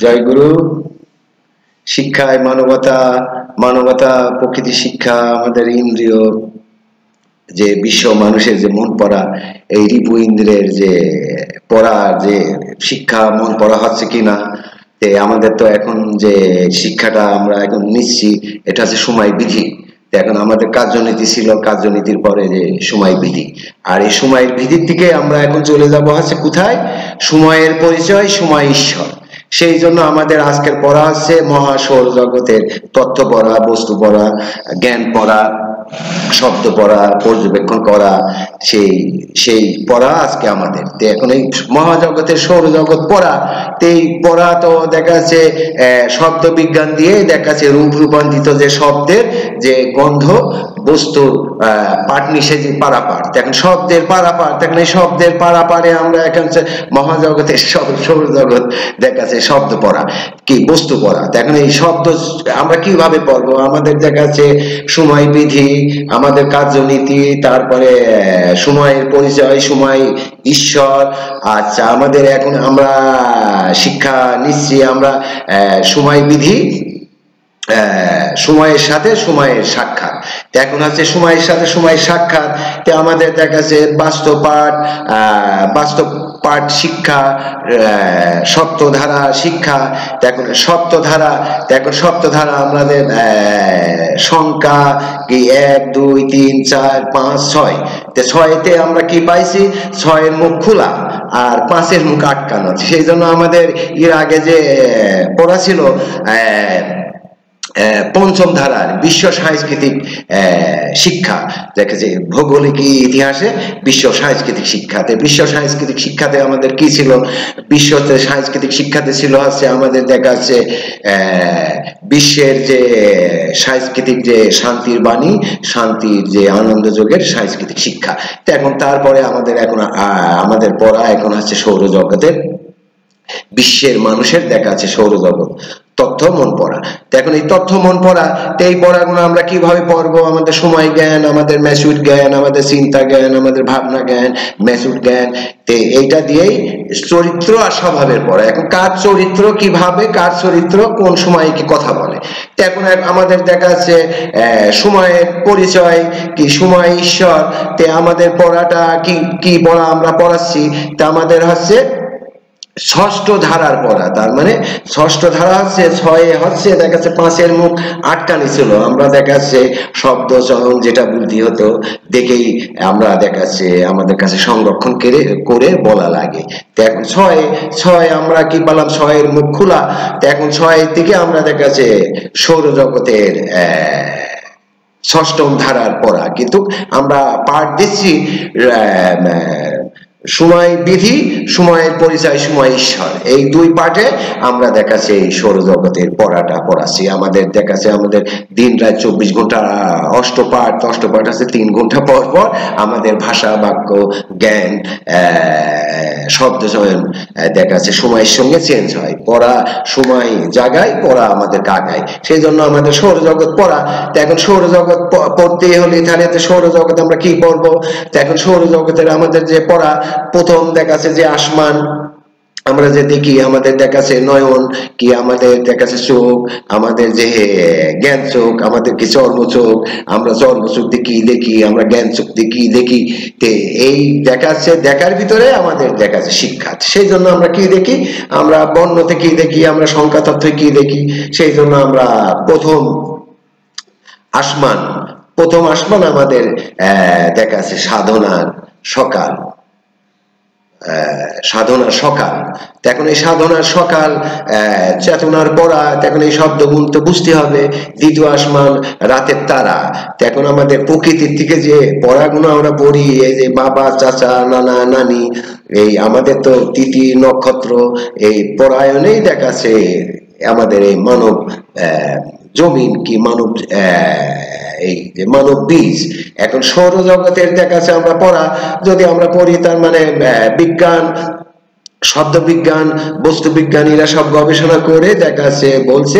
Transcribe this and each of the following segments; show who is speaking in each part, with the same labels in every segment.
Speaker 1: জয়গুরু। শিক্ষায় মানবতা, মানবতা প্রকৃতি শিক্ষা, আমাদের ইন্দ্রিয় যে বিশ্ব মানুষের যে মন পড়া, এই রিপু ইন্দ্রের যে পড়া, যে শিক্ষা মন পড়া হচ্ছে কিনা। আমাদের তো এখন যে শিক্ষাটা আমরা এখন নিচ্ছি, এটা হচ্ছে সময় বিধি। এখন আমাদের কার্যনীতি ছিল, কার্যনীতির পরে যে সময় বিধি, আর এই সময়ের বিধির দিকে আমরা এখন চলে যাব হচ্ছে কোথায়? সময়ের পরিচয়, সময় ঈশ্বর। সেই জন্য আমাদের আজকের পড়া হচ্ছে মহাসৌর জগতের তথ্য পড়া, বস্তু পড়া, জ্ঞান পড়া, শব্দ পড়া, পর্যবেক্ষণ করা, সেই সেই পড়া আজকে আমাদের। এখন এই মহাজগতের সৌরজগৎ পড়া, এই পড়া তো দেখা যাচ্ছে শব্দ বিজ্ঞান দিয়ে দেখা যাচ্ছে রূপ রূপান্তরিত যে শব্দের যে গন্ধ বস্তুর পাটনিষে যে পারাপার, এখন শব্দের পারাপার, এখন এই শব্দের পারাপারে আমরা এখন মহাজগতের সৌরজগৎ দেখা যাচ্ছে শব্দ পড়া কি বস্তু পড়া। এখন এই শব্দ আমরা কিভাবে পড়বো? আমাদের দেখা যাচ্ছে সময় বিধি, আমাদের কার্যনীতি, তারপরে সময়ের পরিচয়, সময় ঈশ্বর। আচ্ছা, আমাদের এখন আমরা শিক্ষা নিচ্ছি আমরা সময় বিধি, সময়ের সাথে সময়ের সাক্ষাৎ। এখন হচ্ছে সময়ের সাথে সময়ের সাক্ষাৎ, আমাদের দেখা যাচ্ছে বাস্তব পাঠ শিক্ষা, সপ্তধারা শিক্ষা। এখন সপ্তধারা আমাদের সংখ্যা কি 1 2 3 4 5 6, 6তে আমরা কি পাইছি? 6-এর মুখ খোলা আর 5-এর মুখ আটকানো। সেই জন্য আমাদের এর আগে যে পড়া ছিল পঞ্চম ধারার বিশ্ব সাংস্কৃতিক শিক্ষা, দেখেছি ভৌগোলিক ইতিহাসে বিশ্ব সাংস্কৃতিক শিক্ষাতে। বিশ্ব সাংস্কৃতিক শিক্ষাতে আমাদের কি ছিল? বিশ্ব সাংস্কৃতিক শিক্ষাতে ছিল হচ্ছে আমাদের দেখা যাচ্ছে বিশ্বের যে সাংস্কৃতিক যে শান্তির বাণী, শান্তির যে আনন্দ যোগের সাংস্কৃতিক শিক্ষা। তো এখন তারপরে আমাদের পড়া এখন হচ্ছে সৌরজগতের বিশ্বের মানুষের দেখা আছে সৌরজগৎ তথ্য মন পড়া। এখন এই তথ্য মন পড়া, এই পড়াগুলো আমরা কিভাবে পড়বো? আমাদের সময় জ্ঞান, আমাদের ম্যাচুর জ্ঞান, আমাদের চিন্তা জ্ঞান, আমাদের ভাবনা জ্ঞান, ম্যাচুর জ্ঞান, এইটা দিয়েই চরিত্র আর স্বভাবের পড়া। এখন কার চরিত্র কিভাবে, কার চরিত্র কোন সময়ে কি কথা বলে। এখন আমাদের দেখা যাচ্ছে সময়ের পরিচয় কি, সময় ঈশ্বর। আমাদের পড়াটা কি পড়া আমরা পড়াচ্ছি? তা আমাদের হচ্ছে ষষ্ঠ ধারার পড়া। তার মানে ষষ্ঠ ধারা হচ্ছে 6-এ হচ্ছে দেখা যাচ্ছে 5-এর মুখ আটকানি ছিল। আমরা দেখা যাচ্ছে শব্দ চয়ন যেটা বুদ্ধি হতো দেখেই আমরা দেখা যাচ্ছে আমাদের কাছে সংরক্ষণ করে বলা লাগে। এখন 6 আমরা কি পেলাম? 6-এর মুখ খোলা। এখন 6-এর দিকে আমরা দেখা যাচ্ছে সৌরজগতের ষষ্ঠম ধারার পড়া, কিন্তু আমরা পাঠ দিচ্ছি সময় বিধি, সময়ের পরিচয়, সময় ঈশ্বর। এই 2 পাঠে আমরা দেখাচ্ছি এই সৌরজগতের পড়াটা পড়াচ্ছি। আমাদের দেখাচ্ছে আমাদের দিন রাত 24 ঘন্টা অষ্টপাঠ আছে 3 ঘন্টা পর পর আমাদের ভাষা, বাক্য, জ্ঞান, শব্দ চয়ন দেখাচ্ছে সময়ের সঙ্গে চেঞ্জ হয়। পড়া সময় জাগায়, পড়া আমাদের কাগায়। সেই জন্য আমাদের সৌরজগৎ পড়া। এখন সৌরজগৎ পড়তে হলে তাহলে সৌরজগৎ আমরা কি পড়বো? এখন সৌরজগতের আমাদের যে পড়া, প্রথম দেখাচ্ছে যে আসমান আমরা যে দেখি, আমাদের দেখাচ্ছে নয়ন কি, আমাদের দেখাচ্ছে চোখ, আমাদের যে জ্ঞান চোখ, আমাদের কি চর্ম চোখ, আমরা চর্ম চোখ দেখি, আমরা জ্ঞান চোখ দেখি। এই দেখাচ্ছে, দেখার ভিতরে আমাদের দেখাচ্ছে শিক্ষা। সেই জন্য আমরা কি দেখি? আমরা বর্ণতে কি দেখি, আমরা সংখ্যা তথ্যে কি দেখি। সেই জন্য আমরা প্রথম আসমান আমাদের দেখাচ্ছে সাধনার সকাল। এখন এই সাধনার সকাল, চেতনার পড়া। এখন এই শব্দগুলো তো বুঝতে হবে। দ্বিতীয় আসমান রাতের তারা। এখন আমাদের প্রকৃতির থেকে যে পড়াগুলো আমরা পড়ি, এই যে বাবা, চাচা, নানা, নানি, এই আমাদের তো তিথি নক্ষত্র, এই পরায়ণেই দেখাচ্ছে আমাদের এই মানব জমিন কি, এই যে মানব বীজ। এখন সৌরজগতের দেখাচ্ছে আমরা পড়া যদি আমরা পড়ি, তার মানে বিজ্ঞান, শব্দবিজ্ঞান, বস্তুবিজ্ঞানীরা সব গবেষণা করে দেখা যাচ্ছে বলছে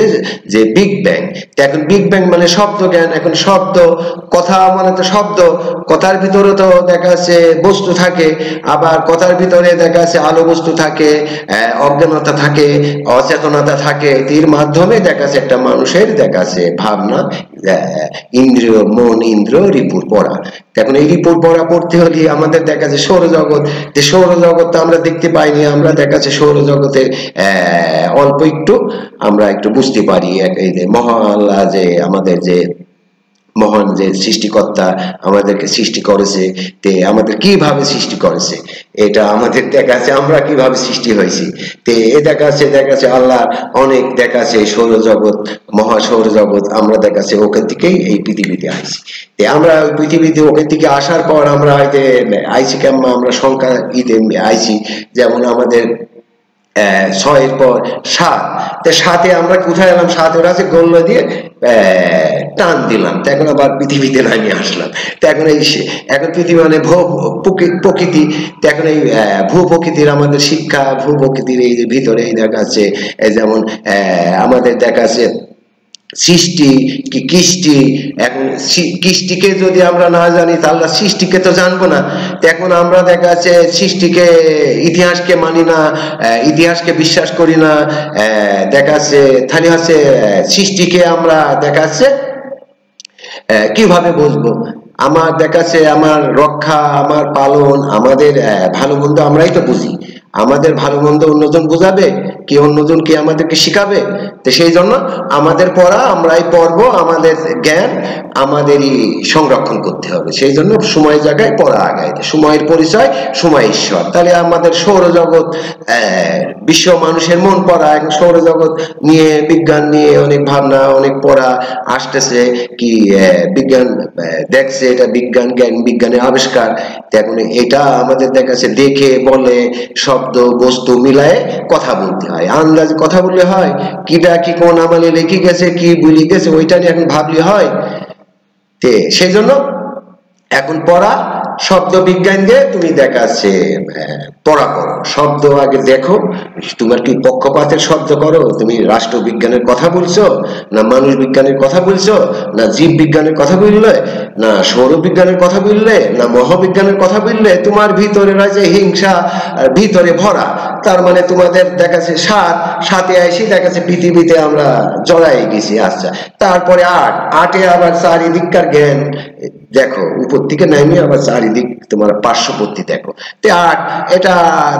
Speaker 1: যে বিগ ব্যাং। এখন বিগ ব্যাং মানে শব্দ জ্ঞান। এখন শব্দ, কথা মানে তো শব্দ, কথার ভিতরে তো দেখা যাচ্ছে বস্তু থাকে, আবার কথার ভিতরে দেখা যাচ্ছে আলো বস্তু থাকে, অজ্ঞানতা থাকে, অচেতনতা থাকে। এর মাধ্যমে দেখা যাচ্ছে একটা মানুষের দেখা যাচ্ছে ভাবনা, ইন্দ্রিয়, মন, ইন্দ্র, রিপুর পড়া। এখন এই রিপোর্ট পড়া পড়তে হলে আমাদের দেখা যাচ্ছে সৌরজগৎ, যে সৌরজগৎ তো আমরা দেখতে পাইনি, আমরা দেখা যাচ্ছে সৌরজগতে অল্প একটু আমরা একটু বুঝতে পারি। এই যে মহা আল্লাহ, যে আমাদের যে মহান যে সৃষ্টিকর্তা আমাদেরকে সৃষ্টি করেছে, তে আমাদের কিভাবে সৃষ্টি করেছে এটা আমাদের দেখাচ্ছে, আমরা কিভাবে সৃষ্টি হয়েছি। তে এ দেখাচ্ছে আল্লাহ অনেক দেখাচ্ছে সৌরজগৎ, মহা সৌরজগৎ, আমরা দেখাচ্ছে ওখান থেকেই এই পৃথিবীতে আইছি। তে আমরা ওই পৃথিবীতে ওখান থেকে আসার পর আমরা হয়তো আইছি কেমন, আমরা সংখ্যা ইতে আইছি, যেমন আমাদের 6 এর পর 7, তো 7-এ আমরা কোথায় এলাম, 7-এর আছে গোল্ল দিয়ে টান দিলাম, তো এখন আবার পৃথিবীতে নামিয়ে আসলাম। তো এখন এখন পৃথিবী মানে প্রকৃতি। তো এখন এই ভূ প্রকৃতির আমাদের শিক্ষা, ভূ প্রকৃতির এই যে ভিতরে এই দেখা যাচ্ছে যেমন আমাদের দেখা যাচ্ছে সৃষ্টি কি কৃষ্টি। এখন কৃষ্টিকে যদি আমরা না জানি তাহলে সৃষ্টিকে তো জানবো না। এখন আমরা দেখা যাচ্ছে সৃষ্টিকে, ইতিহাসকে মানি না, ইতিহাসকে বিশ্বাস করি না, দেখা যাচ্ছে তাহলে হচ্ছে সৃষ্টিকে আমরা দেখা যাচ্ছে কিভাবে বুঝবো। আমার দেখা যাচ্ছে আমার রক্ষা, আমার পালন, আমাদের ভালো মন্দ আমরাই তো বুঝি। আমাদের ভালো মন্দ অন্যজন বুঝাবে কি, অন্যজন কি আমাদেরকে শিখাবে? তো সেই জন্য আমাদের পড়া আমরাই পড়বো, আমাদের জ্ঞান আমাদেরই সংরক্ষণ করতে হবে। সেই জন্য সময় জায়গায় পড়া আগায়, সময়ের পরিচয় সময় ঈশ্বর। তাহলে আমাদের সৌরজগৎ, বিশ্ব মানুষের মন পড়া, এখন সৌরজগৎ নিয়ে, বিজ্ঞান নিয়ে অনেক ভাবনা, অনেক পড়া আসতেছে। কি বিজ্ঞান দেখছে এটা বিজ্ঞান, জ্ঞান বিজ্ঞানের আবিষ্কার। এখন এটা আমাদের দেখাচ্ছে দেখে বলে শব্দ বস্তু মিলায়ে কথা বলতে হয়, আন্দাজে কথা বললে হয়। কিটা কি কোন আমলে লিখে গেছে, কি বলি গেছে, ওইটা নিয়ে এখন ভাবলে হয়। তে সেই জন্য এখন পড়া শব্দ বিজ্ঞান দিয়ে তুমি দেখাচ্ছে পড়া করো, শব্দ আগে দেখো, তোমার কি পক্ষপাতের শব্দ করো, তুমি রাষ্ট্রবিজ্ঞানের কথা বলছো, না মানুষ বিজ্ঞানের কথা বলছো, না জীব বিজ্ঞানের কথা বললে, না সৌরবিজ্ঞানের কথা বললে, না মহাবিজ্ঞানের কথা বললে, তোমার ভিতরে রয়েছে হিংসা ভিতরে ভরা। তার মানে তোমাদের দেখাচ্ছে 7-7-এ আইসি দেখাচ্ছে পৃথিবীতে আমরা জড়াই গেছি। আচ্ছা, তারপরে 8-8-এ আবার চারিদিককার জ্ঞান দেখো, উপর থেকে নামিয়ে আবার চারিদিক তোমার পার্শ্ববর্তী দেখো। তে 8 এটা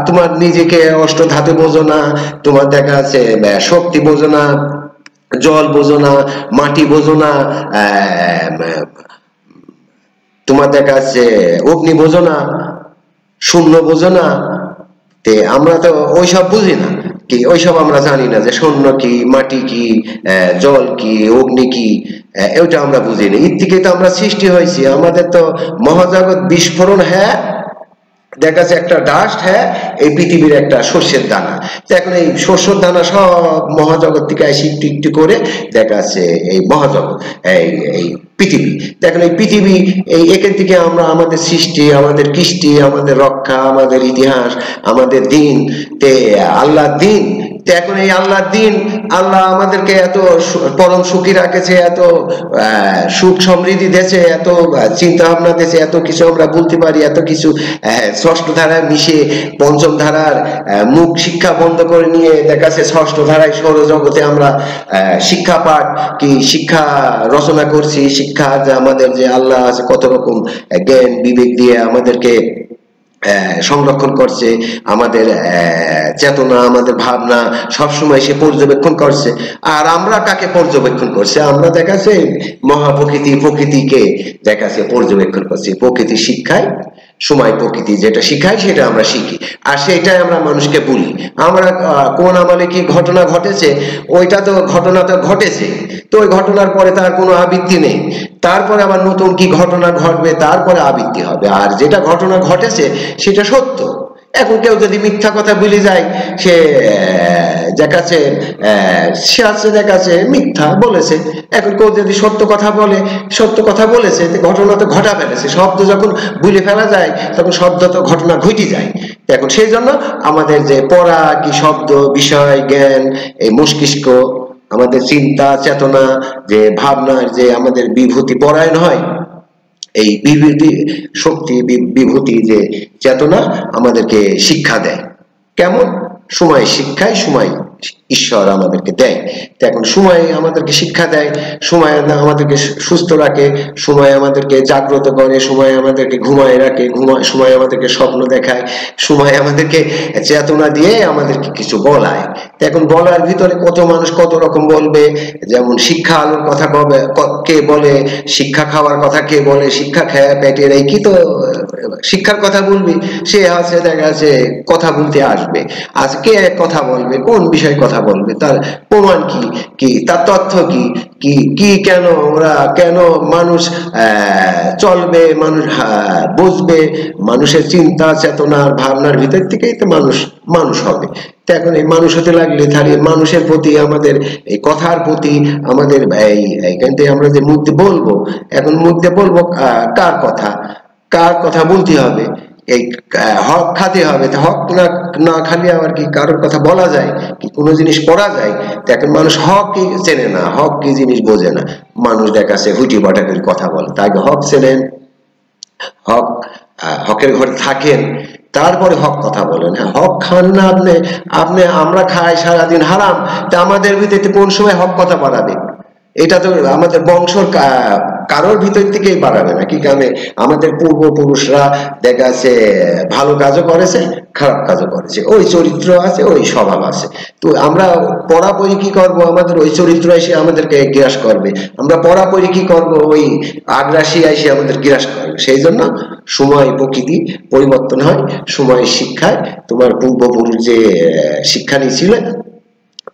Speaker 1: তোমার নিজেকে অষ্ট ধাতু বোঝো না, তোমার দেখা আছে শক্তি বোঝো না, জল বোঝো না, মাটি বোঝো না, তোমার দেখা যাচ্ছে অগ্নি বোঝো না, শূন্য বোঝো না। তে আমরা তো ওইসব বুঝি না, কি ওইসব আমরা জানি না যে শূন্য কি, মাটি কি, জল কি, অগ্নি কি, ওইটা আমরা বুঝি না। এর থেকে তো আমরা সৃষ্টি হয়েছি। আমাদের তো মহাজগৎ বিস্ফোরণ, হ্যাঁ দেখা যাচ্ছে একটা ডাস্ট, হ্যাঁ এই পৃথিবীর একটা শস্যের দানা। তো এখন এই শস্যের দানা সব মহাজগৎ থেকে আসি একটু একটু করে দেখা যাচ্ছে এই মহাজগৎ, এই পৃথিবী। দেখেন এই পৃথিবী, এই এখান থেকে আমরা আমাদের সৃষ্টি, আমাদের কৃষ্টি, আমাদের রক্ষা, আমাদের ইতিহাস, আমাদের দিন, তে আল্লাহ দিন। তো এখন এই আল্লাহর দিন, আল্লাহ আমাদেরকে এত পরম সুখী রাখেছে, এত সুখ সমৃদ্ধি দিয়েছে, এত চিন্তা ভাবনা দিয়েছে, এত কিছু আমরা বলতে পারি, এত কিছু ষষ্ঠ ধারায় মিশে পঞ্চম ধারার মুখ শিক্ষা বন্ধ করে নিয়ে দেখাচ্ছে ষষ্ঠ ধারায় সৌরজগতে আমরা শিক্ষা পাঠ কি শিক্ষা রচনা করছি। শিক্ষা যে আমাদের যে আল্লাহ আছে কত রকম জ্ঞান বিবেক দিয়ে আমাদেরকে সংরক্ষণ করছে, আমাদের চেতনা, আমাদের ভাবনা সবসময় সে পর্যবেক্ষণ করছে। আর আমরা কাকে পর্যবেক্ষণ করছি? আমরা দেখাচ্ছে প্রকৃতিকে দেখাচ্ছে পর্যবেক্ষণ করছি। প্রকৃতি শিক্ষায় সময় প্রকৃতি যেটা শিখায় সেটা আমরা শিখি, আর সেটাই আমরা মানুষকে বলি। আমরা কোন আমলে কি ঘটনা ঘটেছে, ওইটা তো ঘটনা তো ঘটেছে, তো ওই ঘটনার পরে তার কোনো আবৃত্তি নেই। তারপরে আবার নতুন কি ঘটনা ঘটবে, তারপরে আবৃত্তি হবে। আর যেটা ঘটনা ঘটেছে সেটা সত্য। এখন কেউ যদি মিথ্যা কথা বলে যায়, সে দেখাচ্ছে সে আছে দেখাচ্ছে মিথ্যা বলেছে। এখন কেউ যদি সত্য কথা বলে, সত্য কথা বলেছে, ঘটনা তো ঘটা ফেলেছে। শব্দ যখন ভুলে ফেলা যায় তখন শব্দ তো ঘটনা ঘটে যায়। এখন সেই জন্য আমাদের যে পড়া কি শব্দ বিষয় জ্ঞান, এই মস্তিষ্ক, আমাদের চিন্তা চেতনা, যে ভাবনার যে আমাদের বিভূতি পরায়ণ হয়, এই বিভূতি শক্তি বিভূতি যে চেতনা আমাদেরকে শিক্ষা দেয়। কেমন? সময় শিক্ষায় সময় ঈশ্বর আমাদেরকে দেয়। এখন সময় আমাদেরকে শিক্ষা দেয়, সময় আমাদেরকে সুস্থ রাখে, সময় আমাদেরকে জাগ্রত করে, সময় আমাদেরকে ঘুমায় রাখে, সময় আমাদেরকে স্বপ্ন দেখায়, সময় আমাদেরকে চেতনা দিয়ে আমাদেরকে কিছু বলায়। এখন বলার ভিতরে কত মানুষ কত রকম বলবে। যেমন শিক্ষা আলোর কথা কে বলে, শিক্ষা খাওয়ার কথা কে বলে, শিক্ষা খেয়ে পেটের এই কি তো শিক্ষার কথা বলবি, সে আছে দেখা যাচ্ছে কথা বলতে আসবে। আজকে কথা বলবে, কোন বিষয়ে কথা বলবে, তার প্রমাণ কি, কি তার তথ্য কি, কি কি কেন ওরা কেন মানুষ চলবে, মানুষ বুঝবে, মানুষের চিন্তা চেতনার ভাবনার ভিতর থেকেই তো মানুষ মানুষ হবে। তো এখন এই মানুষ হতে লাগলে তাহলে মানুষের প্রতি আমাদের এই কথার প্রতি আমাদের এইখান থেকে আমরা যে মুখ দিয়ে বলবো, এখন মুখ দিয়ে বলবো কার কথা, কার কথা বলতে হবে, এই হক খাতে হবে। হক না না খালি আবার কি কারোর কথা বলা যায়, কি কোনো জিনিস পড়া যায়? এখন মানুষ হক কি চেনে না, হক কি জিনিস বোঝে না। মানুষ দেখাচ্ছে হুটি বাটা করে কথা বলে, তাই হক চেনেন, হক হকের ঘরে থাকেন, তারপরে হক কথা বলেন। হ্যাঁ, হক খান না আপনি, আপনি আমরা খাই সারাদিন হারাম, তা আমাদের ভিতরে কোন সময় হক কথা বাড়াবে? এটা তো আমাদের বংশর কারোর ভিতর থেকেই বাড়াবে না। কি কারণে? আমাদের পূর্বপুরুষরা দেখা যাচ্ছে ভালো কাজও করেছে, খারাপ কাজও করেছে, ওই চরিত্র আছে, ওই স্বভাব আছে। তো আমরা পড়াপড়ি কি করব? আমাদের ওই চরিত্র এসে আমাদেরকে গ্রাস করবে। আমরা পড়াপড়ি কি করব? ওই আগ্রাসী এসে আমাদের গ্রাস করবে। সেই জন্য সময় প্রকৃতি পরিবর্তন হয়, সময় শিক্ষায় তোমার পূর্বপুরুষ যে শিক্ষা নিয়েছিলেন,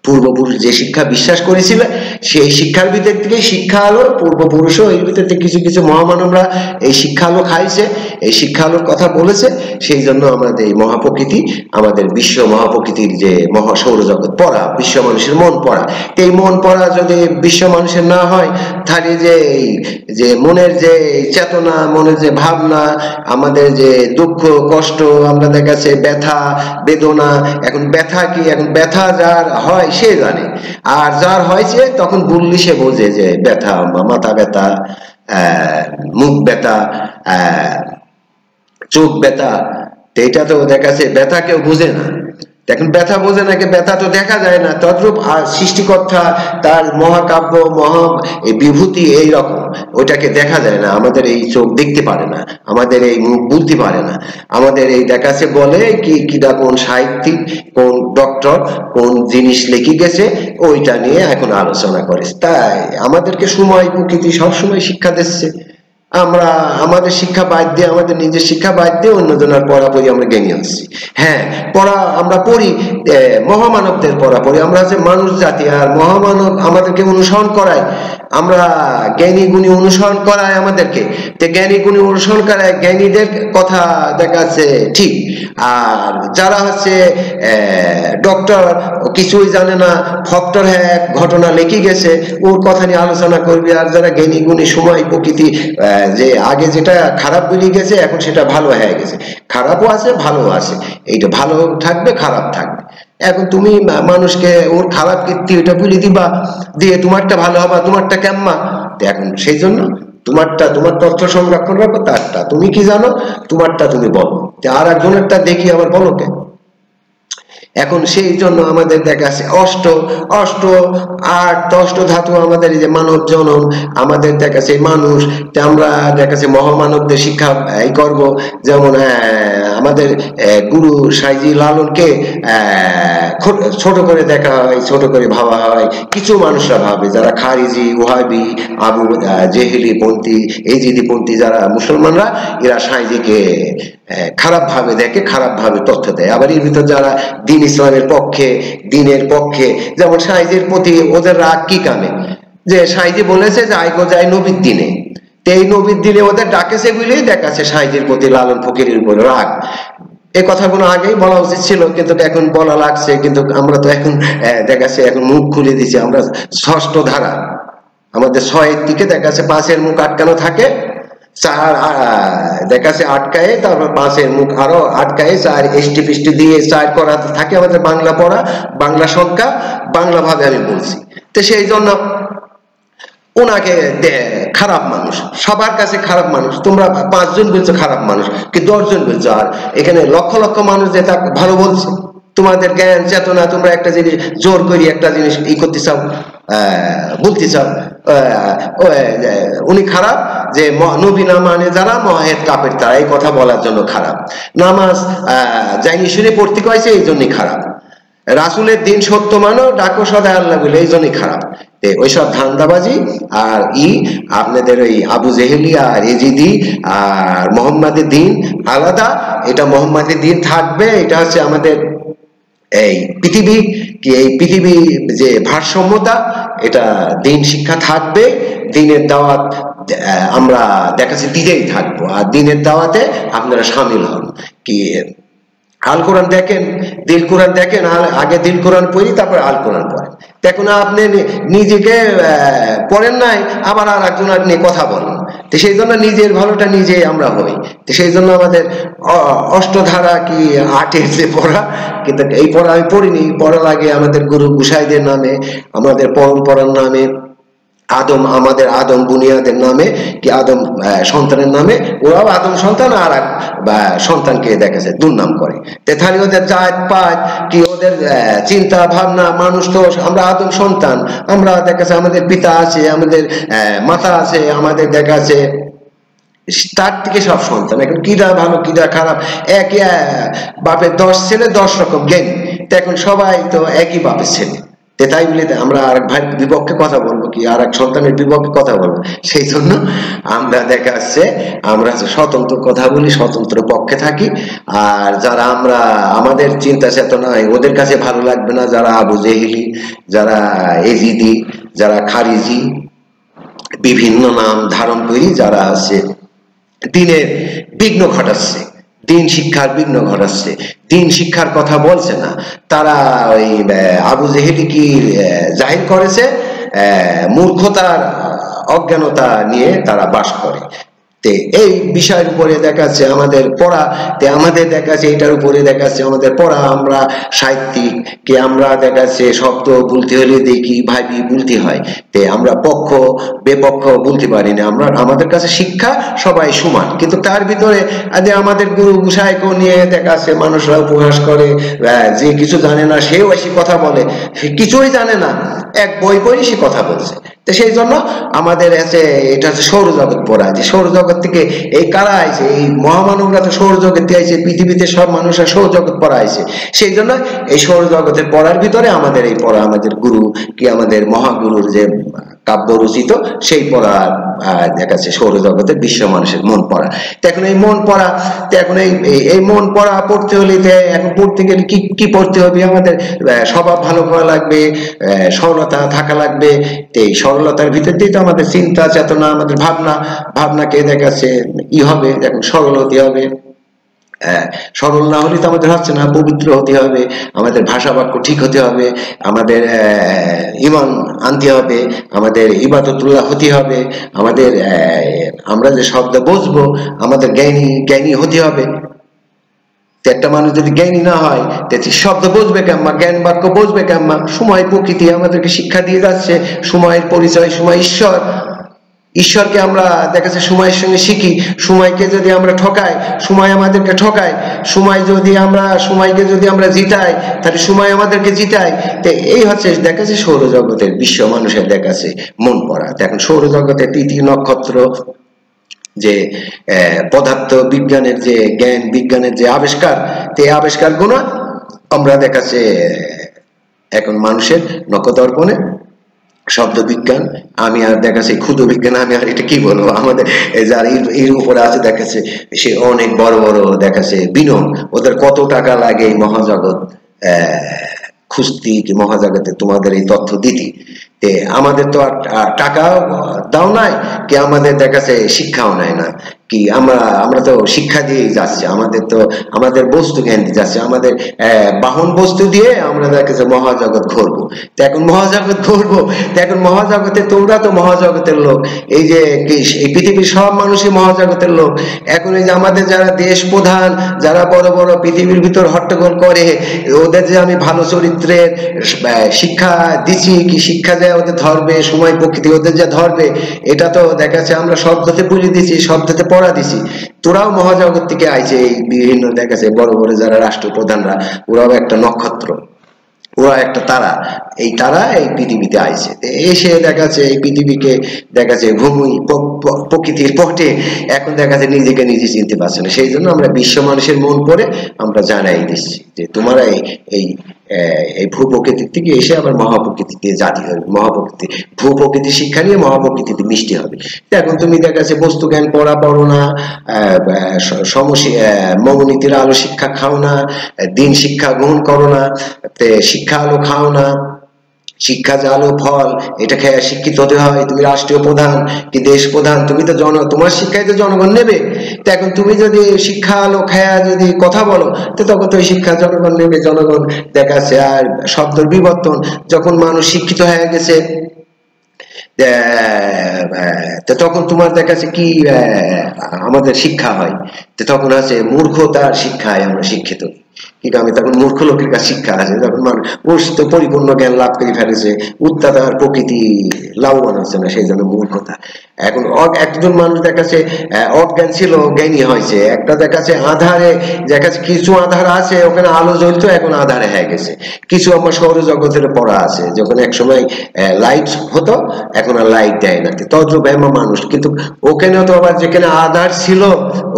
Speaker 1: পূর্বপুরুষ যে শিক্ষা বিশ্বাস করেছিল, সেই শিক্ষার ভিতর থেকে শিক্ষা আলো, পূর্বপুরুষও এর ভিতর থেকে কিছু কিছু মহামানবরা এই শিক্ষা আলো খাইছে, এই শিক্ষা আলোর কথা বলেছে। সেই জন্য আমাদের এই মহাপ্রকৃতি, আমাদের বিশ্ব মহাপ্রকৃতির যে মহাসৌরজগৎ পড়া, বিশ্ব মানুষের মন পড়া, এই মন পড়া যদি বিশ্ব মানুষের না হয়, তাহলে যে যে মনের যে চেতনা, মনের যে ভাবনা, আমাদের যে দুঃখ কষ্ট, আমরা দেখাচ্ছে ব্যথা বেদনা, এখন ব্যথা কি, এখন ব্যথা যার হয় সে জানে, আর যার হয়েছে তখন বললি সে বোঝে যে ব্যথা, মাথা ব্যথা, মুখ ব্যথা, চোখ ব্যথা। এটা তো দেখাচ্ছে ব্যথা কেউ বুঝে না। এখন ব্যথা বোঝে নাকি? ব্যথা তো দেখা যায় না। তদ্রূপ সৃষ্টিকর্তা তার মহাকাব্য মহা এই বিভূতি এইরকম, ওইটাকে দেখা যায় না। আমাদের এই চোখ দেখতে পারে না, আমাদের এই মুখ বলতে পারে না, আমাদের এই দেখাচ্ছে বলে কি কিটা কোন সাহিত্যিক কোন ডক্টর কোন জিনিস লিখে গেছে ওইটা নিয়ে এখন আলোচনা করে। তাই আমাদেরকে সময় প্রকৃতি সবসময় শিক্ষা দিচ্ছে। আমরা আমাদের শিক্ষা বাদ দিয়ে, আমাদের নিজের শিক্ষা বাদ দিয়ে অন্যজনের পড়াপড়ি আমরা জ্ঞানী হচ্ছি। হ্যাঁ, পড়া আমরা পড়ি, মহামানবদের পড়া পড়ি। আমরা হচ্ছে মানুষ জাতি, আর মহামানব আমাদেরকে অনুসরণ করায়, আমরা জ্ঞানী গুণী অনুসরণ করায় আমাদেরকে। তো জ্ঞানী গুণী অনুসরণ করায়, জ্ঞানীদের কথা দেখা যাচ্ছে ঠিক, আর যারা হচ্ছে ডক্টর কিছুই জানে না, ফক্টর হ্যাঁ ঘটনা লিখে গেছে ওর কথা নিয়ে আলোচনা করবি। আর যারা জ্ঞানী গুণী সময় প্রকৃতি যে আগে যেটা খারাপ বেরিয়ে গেছে এখন সেটা ভালো হয়ে গেছে, খারাপও আছে ভালো আছে, এইটা ভালো থাকবে খারাপ থাকবে। এখন তুমি মানুষকে ওর খারাপ কীর্তি ওইটা বলে দিবা, দিয়ে তোমারটা ভালো হবে, তোমারটা কেম্মা। এখন সেই জন্য তোমারটা, তোমার তথ্য সংরক্ষণ রাখো, তারটা তুমি কি জানো তোমারটা তুমি বলো, আর একজনেরটা দেখি আবার বলো কেন। এখন সেই জন্য আমাদের দেখা আছে অষ্ট অষ্ট আট অষ্ট ধাতু, আমাদের এই যে মানব জনম, আমাদের দেখাচ্ছে মানুষ, আমরা দেখাচ্ছে মহামানবদের শিক্ষা এই করব। যেমন আমাদের গুরু সাইজি লালনকে ছোট করে দেখা হয়, ছোট করে ভাবা হয়। কিছু মানুষরা ভাবে, যারা খারিজি ওয়াহাবি আবু জেহেলি পন্থী এজিদি পন্থী যারা মুসলমানরা, এরা সাইজিকে খারাপ ভাবে দেখে, খারাপ ভাবে তথ্য দেয়। আবার এর ভিতর যারা দিন ইসলামের পক্ষে, দিনের পক্ষে, যেমন সাইজির প্রতি ওদের রাগ কি কামে, যে সাইজি বলেছে যে আইগো যায় নবীর দিনে, তো এই নবীর দিনে ওদের ডাকেছে বলেই দেখাচ্ছে সাইজির প্রতি লালন ফকিরের উপর রাগ। এই কথাগুলো আগেই বলা উচিত ছিল, কিন্তু এখন বলা লাগছে। কিন্তু আমরা তো এখন দেখা যাচ্ছে এখন মুখ খুলে দিচ্ছি। আমরা ষষ্ঠ ধারা, আমাদের 6-এর দিকে দেখা যাচ্ছে 5-এর মুখ আটকানো থাকে, 4 দেখা যাচ্ছে আটকায়, তারপর 5-এর মুখ আরো আটকায়, 4 এসটি ফিস্টি দিয়ে 4 করা থাকে আমাদের বাংলা পড়া, বাংলা সংখ্যা, বাংলা ভাবে আমি বলছি। তো সেই জন্য ওনাকে খারাপ মানুষ, সবার কাছে খারাপ মানুষ। তোমরা 5 জন বলছো খারাপ মানুষ, কি 10 জন বলছো, আর এখানে লক্ষ লক্ষ মানুষ যে তা ভালো বলছে। তোমাদের জ্ঞান চেতনা, তোমরা একটা জিনিস জোর করি একটা জিনিস ই করতে চাও, বলতে চাও উনি খারাপ, যে নবী না মানে যারা মহেদ কাপের তারা, এই কথা বলার জন্য খারাপ। নামাজ যাইনি শুনে পড়তে কয়েছে এই জন্যই খারাপ। রাসুলের দিন সত্য মানো, ডাকো সদায় আল্লাহ বলে, এই জন্যই খারাপ। ওইসব ধান্দাবাজি আর আপনাদের ওই আবু জেহেলি আর এজিদি আর মোহাম্মদের দিন আলাদা। এটা মোহাম্মদের দিন থাকবে, এটা হচ্ছে আমাদের এই পৃথিবী কি, এই পৃথিবী যে ভারসাম্যতা, এটা দিন শিক্ষা থাকবে। দিনের দাওয়াত আমরা দেখাচ্ছি দিতেই থাকবো, আর দিনের দাওয়াতে আপনারা সামিল হন। কি আল কোরআন দেখেন, দিল কোরআন দেখেন, আগে দিল কোরআন পড়ি তারপর আল কোরআন পড়েন। দেখুন আপনি নিজেকে পড়েন নাই, আবার আর একজন নিয়ে কথা বলেন। তো সেই জন্য নিজের ভালোটা নিজে আমরা হই। তো সেই জন্য আমাদের অষ্টধারা কি 8-এর যে পড়া, কিন্তু এই পড়া আমি পড়িনি, পড়া লাগে আমাদের গুরু গুসাইদের নামে, আমাদের পরম্পরার নামে, আদম, আমাদের আদম বুনিয়াদের নামে, কি আদম সন্তানের নামে, ওরাও আদম সন্তান আর এক সন্তানকে দেখেছে দুর্নাম করে। তাহলে ওদের জাত পাত কি, ওদের চিন্তা ভাবনা, মানুষ তো আমরা আদম সন্তান, আমরা দেখেছে আমাদের পিতা আছে, আমাদের মাতা আছে, আমাদের দেখাচ্ছে তার থেকে সব সন্তান। এখন কিরা ভালো কিরা খারাপ, একই বাপের 10 ছেলে 10 রকম জ্ঞান। তো এখন সবাই তো একই বাপের ছেলে, তাই বলে আমরা আর এক ভাইয়ের বিপক্ষে কথা বলবো কি, আর এক সন্তানের বিপক্ষে কথা বলবো? সেই জন্য আমরা দেখা যাচ্ছে আমরা স্বতন্ত্র কথা বলি, স্বতন্ত্র পক্ষে থাকি। আর যারা আমরা আমাদের চিন্তা চেতনায় ওদের কাছে ভালো লাগবে না, যারা আবু জেহেলি, যারা এজিদি, যারা খারিজি, বিভিন্ন নাম ধারণ করি, যারা আছে দিনের বিঘ্ন ঘটাচ্ছে, দিন শিক্ষার বিঘ্ন ঘটাচ্ছে, দিন শিক্ষার কথা বলছে না, তারা ওই আবু জেহেলি কি জাহির করেছে, মূর্খতার অজ্ঞানতা নিয়ে তারা বাস করে। এই বিষয়ের উপরে দেখাচ্ছে আমাদের পড়া, আমাদের দেখাচ্ছে এটার উপরে দেখাচ্ছে আমাদের পড়া। আমরা সাহিত্যিক কে, আমরা দেখাচ্ছে শব্দ বলতে হলে দেখি ভাবি বলতে হয়, আমরা পক্ষ বেপক্ষ বলতে পারি না। আমরা আমাদের কাছে শিক্ষা সবাই সমান, কিন্তু তার ভিতরে আমাদের গুরু গুসাইকে নিয়ে দেখাচ্ছে মানুষরা উপহাস করে, যে কিছু জানে না সেও এসে কথা বলে, কিছুই জানে না, এক বই পড়ি সে কথা বলছে। তো সেই জন্য আমাদের আছে এটা হচ্ছে সৌরজগৎ পড়া, যে সৌরজগৎ থেকে এই কারা আইছে, এই মহামানবরা তো সৌরজগতে আইছে, পৃথিবীতে সব মানুষরা সৌরজগৎ পড়া আইছে। সেই জন্য এই সৌরজগতের পড়ার ভিতরে আমাদের এই পড়া, আমাদের গুরু কি আমাদের মহাগুরুর যে কাব্য রচিত সেই পড়া দেখাচ্ছে সৌরজগতের বিশ্ব মানুষের মন পড়া। তো এখন এই মন পড়া, তো এখন এই মন পড়া পড়তে হলে এখন পড়তে গেলে কি কি পড়তে হবে? আমাদের স্বভাব ভালো করা লাগবে, সরলতা থাকা লাগবে। এই সরলতার ভিতর দিয়ে তো আমাদের চিন্তা চেতনা, আমাদের ভাবনাকে দেখাচ্ছে হবে, এখন সরল হতে হবে। সরল না হলে তো আমাদের হচ্ছে না, পবিত্র হতে হবে, আমাদের ভাষা বাক্য ঠিক হতে হবে, আমাদের ঈমান আনতে হবে, আমাদের ইবাদতুল্লাহ হতে হবে, আমাদের আমরা যে শব্দ বুঝবো আমাদের জ্ঞানী হতে হবে। একটা মানুষ যদি জ্ঞানী না হয় শব্দ বুঝবে কেমন, জ্ঞান বাক্য বুঝবে কেমন? সময় প্রকৃতি আমাদেরকে শিক্ষা দিয়ে যাচ্ছে, সময়ের পরিচয়, সময় ঈশ্বরকে আমরা দেখাচ্ছে সময়ের সঙ্গে শিখি। সময়কে যদি আমরা ঠকাই, সময় আমাদেরকে ঠকায়, সময়কে যদি আমরা জিতাই, তাহলে সময় আমাদেরকে জিতায়। তো এই হচ্ছে দেখাচ্ছে সৌরজগতের বিশ্ব মানুষের দেখাচ্ছে মন পড়া। এখন সৌরজগতের তৃতীয় নক্ষত্র যে পদার্থ বিজ্ঞানের যে জ্ঞান বিজ্ঞানের যে আবিষ্কার, এই আবিষ্কার গুলো আমরা দেখাচ্ছে এখন মানুষের নক্ষত্রপণে শব্দ বিজ্ঞান, আমি আর দেখাচ্ছি ক্ষুদ্র বিজ্ঞান, আমি আর এটা কি বলবো, আমাদের যার এর উপরে আছে দেখাচ্ছে সে অনেক বড় বড় দেখাচ্ছে বিনোদ, ওদের কত টাকা লাগে এই মহাজগৎ খুঁজতি, কি মহাজগতে তোমাদের এই তথ্য দিতি। আমাদের তো আর টাকাও দাও নাই, কি আমাদের দেখাচ্ছে শিক্ষাও নাই না, কি আমরা তো শিক্ষা দিয়েই যাচ্ছি, আমাদের তো আমাদের বস্তু জ্ঞান দিয়ে যাচ্ছে, আমাদের বাহন বস্তু দিয়ে আমরা দেখাচ্ছে মহাজগৎ ঘুরবো। তো এখন মহাজগৎ ঘুরবো, তো এখন মহাজগতে তোমরা তো মহাজগতের লোক, এই যে এই পৃথিবীর সব মানুষই মহাজগতের লোক। এখন এই যে আমাদের যারা দেশ প্রধান, যারা বড় বড় পৃথিবীর ভিতর হট্টগোল করে, ওদের যে আমি ভালো চরিত্রের শিক্ষা দিচ্ছি, কি শিক্ষা দেয় ওদের ধরবে, সময় প্রকৃতি ওদের যা ধরবে, এটা তো দেখাচ্ছে আমরা শব্দতে পুঁজি দিছি, শব্দতে পড়া দিছি। তোরাও মহাজগৎ থেকে আইছে, এই বিভিন্ন দেখাচ্ছে বড় বড় যারা রাষ্ট্রপ্রধানরা, ওরাও একটা নক্ষত্র, ওরা একটা তারা, এই তারা এই পৃথিবীতে আইছে, এসে দেখাচ্ছে এই পৃথিবীকে দেখাচ্ছে ভূমি প্রকৃতির পটে এখন দেখাচ্ছে নিজেকে নিজে চিনতে পারছে না। সেই জন্য আমরা বিশ্ব মানুষের মন করে আমরা জানাই দিচ্ছি যে তোমরা এই এই ভূ প্রকৃতির থেকে এসে আবার মহাপ্রকৃতিতে জাতি হবে, মহাপ্রকৃতি ভূ প্রকৃতির শিক্ষা নিয়ে মহাপ্রকৃতিতে মিষ্টি হবে। এখন তুমি দেখাচ্ছে বস্তু জ্ঞান পড়ো না, মৌনীতির আলো শিক্ষা খাও না, দিন শিক্ষা গ্রহণ করো না, শিক্ষা আলো খাও না, শিক্ষা যে আলো ফল, এটা খেয়ে শিক্ষিত হতে হয়। তুমি রাষ্ট্রীয় প্রধান কি দেশ প্রধান, তুমি তো তোমার শিক্ষায় তো জনগণ নেবে। তো এখন তুমি যদি শিক্ষা আলো খেয়া যদি কথা বলো, তো তখন তো ওই শিক্ষা জনগণ নেবে, জনগণ দেখাচ্ছে। আর শব্দের বিবর্তন, যখন মানুষ শিক্ষিত হয়ে গেছে তখন তোমার দেখাচ্ছে কি আমাদের শিক্ষা হয়, তখন আছে মূর্খতার শিক্ষায় আমরা শিক্ষিত, কিন্তু আমি তখন মূর্খ লোকের কাছে শিক্ষা আছে, যখন মানুষ পরিপূর্ণ জ্ঞান লাভ করে ফেলেছে, উত্তাতার প্রকৃতি লাভবান হচ্ছে না, সেই জন্য মূর্খতা। এখন একজন মানুষ দেখাচ্ছে অজ্ঞান ছিল, জ্ঞানী হয়েছে। একটা দেখাচ্ছে আধারে, দেখাচ্ছে কিছু আধার আছে, ওখানে আলো জ্বলতো, এখন আধারে হয়ে গেছে। কিছু আমার সৌরজগতের পড়া আছে, যখন এক সময় লাইট হতো, এখন আর লাইট দেয় না, তদ্রূপ মানুষ। কিন্তু ওখানেও তো আবার যেখানে আধার ছিল,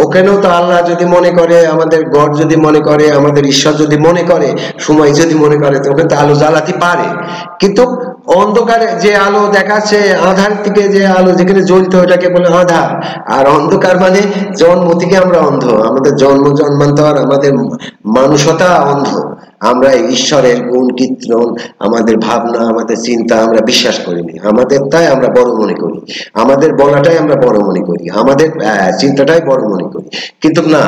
Speaker 1: ওখানেও তো আল্লাহ যদি মনে করে, আমাদের গড যদি মনে করে, আমাদের ঈশ্বর যদি মনে করে, সময় যদি মনে করে, তো ওখানে তো আলো জ্বালাতে পারে। কিন্তু অন্ধকারে যে আলো দেখাচ্ছে, আধার থেকে যে আলো যেখানে জ্বলতো, ওটাকে বলে আধার। আর অন্ধকার মানে জন্ম থেকে আমরা অন্ধ, আমাদের জন্মান্তর, আমাদের মানুষতা অন্ধ। আমরা ঈশ্বরের গুণ কীর্তন, আমাদের ভাবনা, আমাদের চিন্তা আমরা বিশ্বাস করিনি, আমাদের তাই আমরা বড় মনে করি, আমাদের বলাটাই আমরা বড় মনে করি, আমাদের চিন্তাটাই বড় মনে করি। কিন্তু না,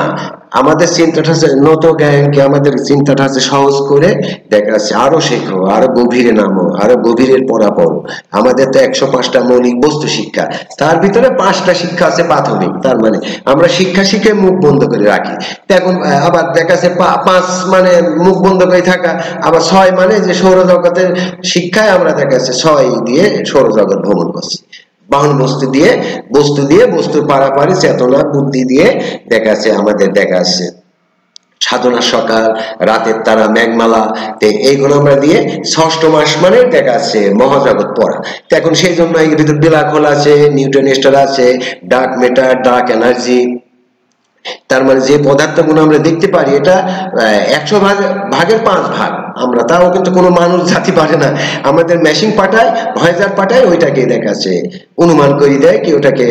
Speaker 1: আমাদের চিন্তাটা হচ্ছে নত জ্ঞানকে, আমাদের চিন্তাটা হচ্ছে সহজ করে দেখা যাচ্ছে আরো শেখো, আরো গভীরে নামো, আরো গভীরের পড়া পড়ো। আমাদের তো 105টা মৌলিক বস্তু শিক্ষা, তার ভিতরে 5টা শিক্ষা আছে প্রাথমিক। তার মানে আমরা শিক্ষা শিখে মুখ বন্ধ করে রাখি। এখন আবার দেখা যাচ্ছে 5 মানে মুখ বন্ধ করে থাকা, আবার 6 মানে যে সৌরজগতের শিক্ষায় আমরা দেখা যাচ্ছে 6 দিয়ে সৌরজগৎ ভ্রমণ করছি। বাহন বস্তু দিয়ে বস্তুর পারাপারি চেতনা বুদ্ধি দিয়ে দেখা যাচ্ছে আমাদের দেখা যাচ্ছে সাধনার সকাল, রাতের তারা, মেঘমালা, এইগুলো আমরা দিয়ে 6ষ্ঠ মাস মানে দেখা যাচ্ছে মহাজগৎ পড়া। এখন সেই জন্য এর ভিতর ব্ল্যাক হোল আছে, নিউটন স্টার আছে, ডার্ক ম্যাটার, ডার্ক এনার্জি। তার মানে যে পদার্থগুলো আমরা দেখতে পারি, এটা 100 ভাগের 5 ভাগ আমরা, তাও কিন্তু কোনো মানুষ জাতি পারে না। আমাদের মেশিন পাঠায়, ভয়েজার পাঠায়, ওইটাকে দেখাচ্ছে অনুমান করে দেয়, কি ওটাকে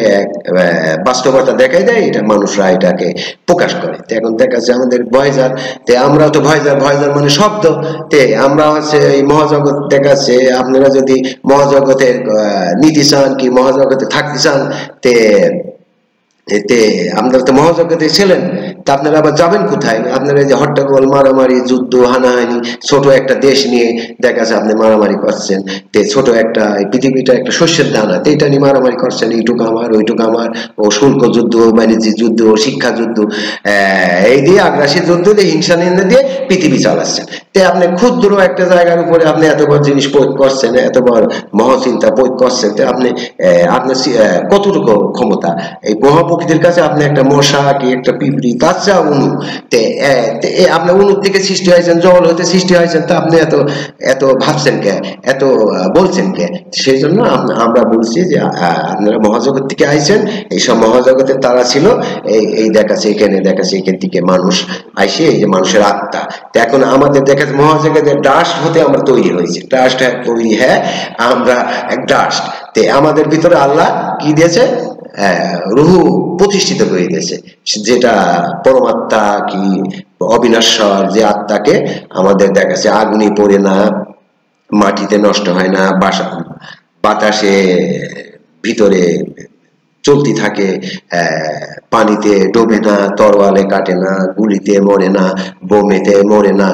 Speaker 1: বাস্তবতা দেখাই দেয়, এটা মানুষরা এটাকে প্রকাশ করে। এখন দেখাচ্ছে আমাদের ভয়েজার, আমরা তো ভয়েজার মানে শব্দ, আমরা হচ্ছে এই মহাজগৎ দেখাচ্ছে। আপনারা যদি মহাজগতের নিতে চান, কি মহাজগতে থাকতে চান, এতে আপনারা তো মহাজগতে ছিলেন, তা আপনারা আবার যাবেন কোথায়? আপনারা যে হট্টগোল, মারামারি, যুদ্ধ, হানাহানি, ছোট একটা দেশ নিয়ে দেখা যাচ্ছে আপনি মারামারি করছেন, ছোট একটা পৃথিবীটা একটা শস্যের দানা, এটা নিয়ে মারামারি করছেন, এইটুকু আমার ওইটুকু আমার, ও শুল্ক যুদ্ধ, বাণিজ্য যুদ্ধ, শিক্ষা যুদ্ধ, এই দিয়ে আগ্রাসী যুদ্ধ দিয়ে, হিংসা নিন্দা দিয়ে পৃথিবী চালাচ্ছেন। আপনি ক্ষুদ্র একটা জায়গার উপরে আপনি এত বড় জিনিস প্রয়োগ করছেন, এত বড় মহাচিন্তা প্রয়োগ করছেন, আপনি আপনার কতটুকু ক্ষমতা? এই মহাপ্রকৃতির কাছে আপনি একটা মশা কি একটা পিঁপড়ি, তার চা অনু। আপনার অনুর থেকে সৃষ্টি হয়েছেন, জল হতে সৃষ্টি হয়েছেন, তা আপনি এত এত ভাবছেন কে, এত বলছেন কে? সেই জন্য আমরা বলছি যে আপনারা মহাজগৎ থেকে আইছেন, এইসব মহাজগতের তারা ছিল, এই দেখাচ্ছে এখানে, দেখাচ্ছে এখান থেকে মানুষ আইসে, এই যে মানুষের আত্মা। এখন আমাদের দেখাচ্ছে মহাজগতের ডাস্ট হতে আমরা তৈরি হয়েছি, ডাস্ট তৈরি, হ্যাঁ আমরা এক ডাস্ট। আমাদের ভিতরে আল্লাহ কি দিয়েছে? রুহু প্রতিষ্ঠিত করে দিয়েছে, যেটা পরমাত্মা কি অবিনশ্বর যে আত্মাকে আমাদের দেখাচ্ছে আগুনে পড়ে না, মাটিতে নষ্ট হয় না, বাতাসে ভিতরে চলতে থাকে, পানিতে ডোবে না, তরোয়ালে কাটে না, গুলিতে মরে না, বোমেতে মরে না।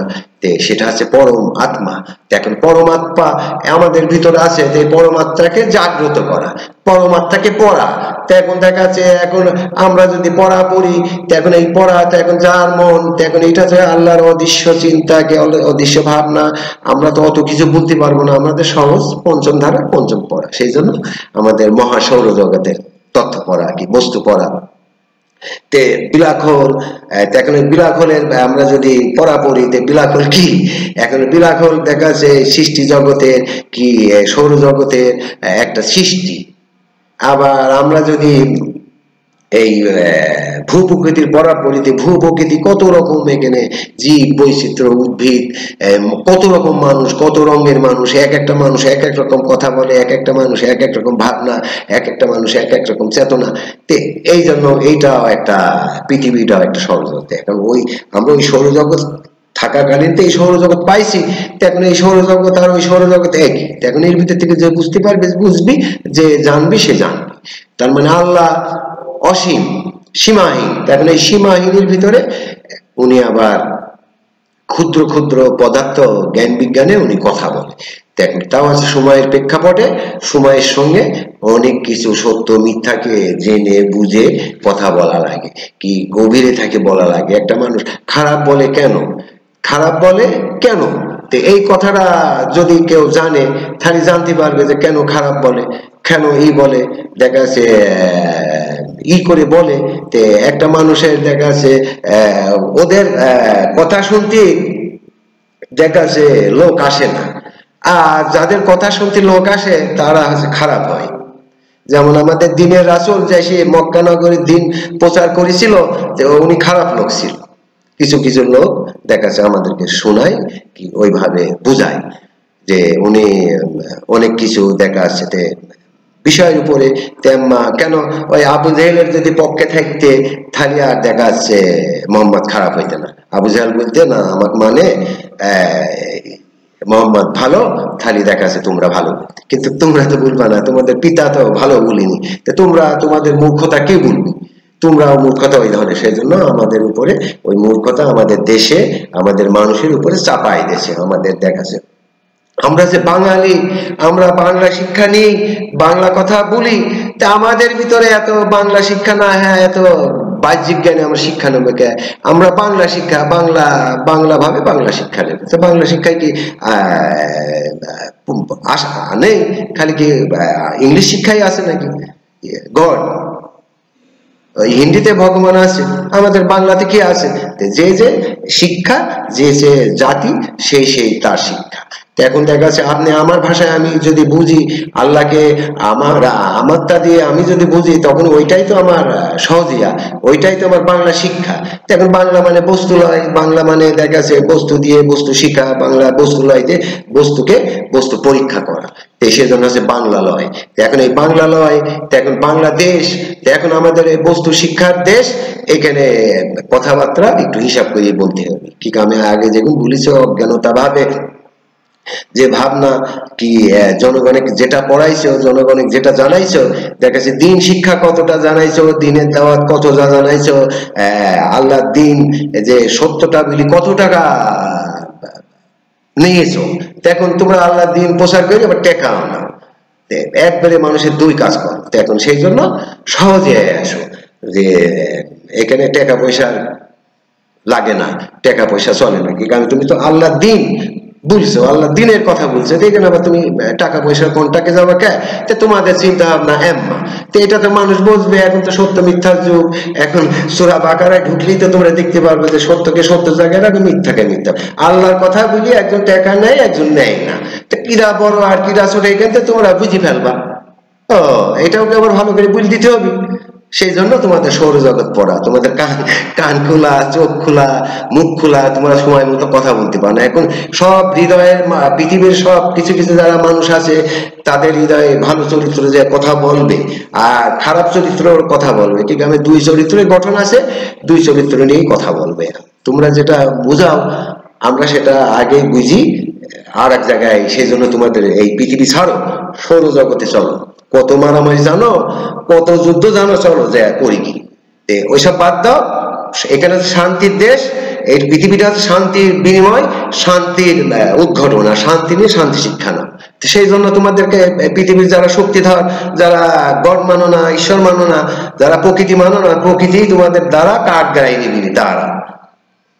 Speaker 1: সেটা হচ্ছে পরম আত্মা। এখন পরমাত্মা আমাদের ভিতরে আছে, পরমাত্মাকে জাগ্রত করা, পরমাত্মাকে পড়া। এখন দেখা যাচ্ছে এখন আমরা যদি পড়া পড়ি, এখন এই পড়া এখন যার মন, এখন এটা যে আল্লাহর অদৃশ্য চিন্তাকে, অদৃশ্য ভাবনা, আমরা তো অত কিছু বলতে পারবো না, আমাদের সহজ পঞ্চম ধারা পঞ্চম পড়া। সেই জন্য আমাদের মহাসৌর জগতের তথ্য পড়া, কি বস্তু পড়া। ব্ল্যাক হোল, এখন ব্ল্যাক হোলের আমরা যদি পড়া পড়ি, ব্ল্যাক হোল কি? এখন ব্ল্যাক হোল দেখা যাচ্ছে সৃষ্টি জগতের কি, সৌরজগতের একটা সৃষ্টি। আবার আমরা যদি এই ভূ প্রকৃতির পরাপরিতে, ভূ প্রকৃতি কত রকম, এখানে জীব বৈচিত্র্য, উদ্ভিদ, কত রকম মানুষ, কত রঙের মানুষ, এক একটা মানুষ এক এক রকম কথা বলে, এক একটা মানুষ এক এক রকম ভাবনা, এক একটা মানুষ এক এক রকম চেতনা। এই জন্য এইটাও একটা, পৃথিবীটাও একটা সৌরজগৎ। এখন আমরা ওই সৌরজগৎ থাকাকালীন তো এই সৌরজগৎ পাইছি, এখন এই সৌরজগৎ আর ওই সৌরজগৎ একই। এখন এর ভিতর থেকে যে বুঝতে পারবে, বুঝবি, যে জানবি সে জানবি। তার মানে আল্লাহ অসীম, সীমাহীন। এখন এই সীমাহীনের ভিতরে উনি আবার ক্ষুদ্র ক্ষুদ্র পদার্থ জ্ঞান বিজ্ঞানে উনি কথা বলে। দেখেন, তাও আছে সময়ের প্রেক্ষাপটে, সময়ের সঙ্গে অনেক কিছু সত্য মিথ্যাকে জেনে বুঝে কথা বলা লাগে, কি গভীরে থাকে বলা লাগে। একটা মানুষ খারাপ বলে কেন, খারাপ বলে কেন, এই কথাটা যদি কেউ জানে, তাহলে জানতে পারবে যে কেন খারাপ বলে, কেন এই বলে। দেখা যাচ্ছে করে বলে, একটা মানুষের দেখা যাচ্ছে ওদের কথা শুনতে দেখা যাচ্ছে লোক আসে না, আর যাদের কথা শুনতে লোক আসে তারা হচ্ছে খারাপ হয়। যেমন আমাদের দিনের রাসূল যে সে মক্কা নগরীর দিন প্রচার করেছিল, উনি খারাপ লোক ছিল। কিছু কিছু লোক দেখা যাচ্ছে আমাদেরকে শোনায়, কি ওইভাবে বুঝায় যে উনি অনেক কিছু দেখা যাচ্ছে বিষয়ের উপরে। কেন ওই আবু জেহেলের যদি পক্ষে থাকতে, তাহলে আর দেখা যাচ্ছে মোহাম্মদ খারাপ হইতে না। আবু জেহেল বলতে না, আমার মানে মোহাম্মদ ভালো, তাহলে দেখা যাচ্ছে তোমরা ভালো বলতে। কিন্তু তোমরা তো বলবা না, তোমাদের পিতা তো ভালো বলিনি, তোমরা তোমাদের মূর্খতা কে বলবি, তোমরাও মূর্খতা ওই ধরনের। সেই জন্য আমাদের উপরে ওই মূর্খতা আমাদের দেশে, আমাদের মানুষের উপরে চাপাই দিয়েছে। আমাদের দেখাচ্ছে আমরা যে বাঙালি, আমরা বাংলা শিক্ষা নিই, বাংলা কথা বলি, তা আমাদের ভিতরে এত বাংলা শিক্ষা না, হ্যাঁ এত বাহ্যিক জ্ঞানে আমরা শিক্ষা নেব কে? আমরা বাংলা শিক্ষা, বাংলা ভাবে বাংলা শিক্ষা নেব। তো বাংলা শিক্ষায় কি আশা নেই? খালি কি ইংলিশ শিক্ষাই আছে নাকি? গড, হিন্দিতে ভগবান আছে, আমাদের বাংলাতে কি আছে? যে যে শিক্ষা, যে যে জাতি, সেই সেই তার শিক্ষা। এখন দেখা যাচ্ছে আপনি আমার ভাষায় আমি যদি বুঝি আল্লাহকে, আমারটা দিয়ে আমি যদি বুঝি, তখন ওইটাই তো আমার সহজিয়া, ওইটাই তো আমার বাংলা শিক্ষা। এখন বাংলা মানে বস্তু লয়, বাংলা মানে দেখা যাচ্ছে বস্তু দিয়ে বস্তু শিখা, বাংলা বস্তু লয় যে বস্তুকে বস্তু পরীক্ষা করা, সেজন্য হচ্ছে বাংলা লয়। এখন এই বাংলা লয়, এখন বাংলাদেশ, এখন আমাদের বস্তু শিক্ষার দেশ। এখানে কথাবার্তা একটু হিসাব করে বলতে হবে। কি আমি আগে যেগুলো বলেছি, অজ্ঞানতা ভাবে যে ভাবনা, কি জনগণে যেটা পড়াইছো, জনগণে যেটা জানাইছো, দেখাচ্ছে দিন শিক্ষা কতটা জানাইছো, দিনের দাওয়াত কতটা জানাইছো, আল্লাহর দিন যে সত্যটা বলি কত টাকা নিয়েছো। এখন তোমরা আল্লাহর দিন প্রচার করে আবার টেকাও না, একবারে মানুষের দুই কাজ করো। এখন সেই জন্য সহজে আসো, যে এখানে টাকা পয়সা লাগে না, টাকা পয়সা চলে না। কি কারণ তুমি তো আল্লাহর দিন বুঝছো, আল্লাহ দিনের কথা বলছে, দেখেন আবার তুমি টাকা পয়সা কোনটাকে যাবা কে? তোমাদের চিন্তা ভাবনা এম্মা, এটা তো মানুষ বুঝবে। এখন তো সত্য মিথ্যার যুগ। এখন সূরা বাকারায় ঢুকলেই তো তোমরা দেখতে পারবে যে সত্যকে সত্য জায়গায় রাখবে, মিথ্যাকে মিথ্যা। আল্লাহর কথা বলি, একজন টাকা নেয়, একজন নেয় না, তো কিরা বড় আর কিরা ছোট এখান থেকে তোমরা বুঝে ফেলবা। ও এটাও আবার ভালো করে বুঝ দিতে হবে। সেই জন্য তোমাদের সৌরজগৎ পড়া, তোমাদের কান খোলা, চোখ খোলা, মুখ খোলা, তোমরা সময় মতো কথা বলতে পারো না। এখন সব হৃদয়ের, পৃথিবীর সব কিছু কিছু যারা মানুষ আছে, তাদের হৃদয়ে ভালো চরিত্র যে কথা বলবে, আর খারাপ চরিত্রের কথা বলবে। ঠিক আমি দুই চরিত্রের গঠন আছে, দুই চরিত্র নিয়েই কথা বলবে। তোমরা যেটা বোঝাও আমরা সেটা আগে বুঝি আর এক জায়গায়। সেই জন্য তোমাদের এই পৃথিবী ছাড়ো, সৌরজগতে চলো। কত মারামারি জানো, কত যুদ্ধ জানো, চলো যে করি কি। ওইসব বাদ দাও, এখানে শান্তির দেশ, এই পৃথিবীটা হচ্ছে শান্তির বিনিময়, শান্তির উদ্ঘটন, আর শান্তি নিয়ে শান্তি শিক্ষা না। সেই জন্য তোমাদেরকে পৃথিবীর যারা শক্তিধর, যারা গড মানো না, ঈশ্বর মানো না, যারা প্রকৃতি মানো না, প্রকৃতি তোমাদের দ্বারা কাঠ গায়ে নিবি, তারা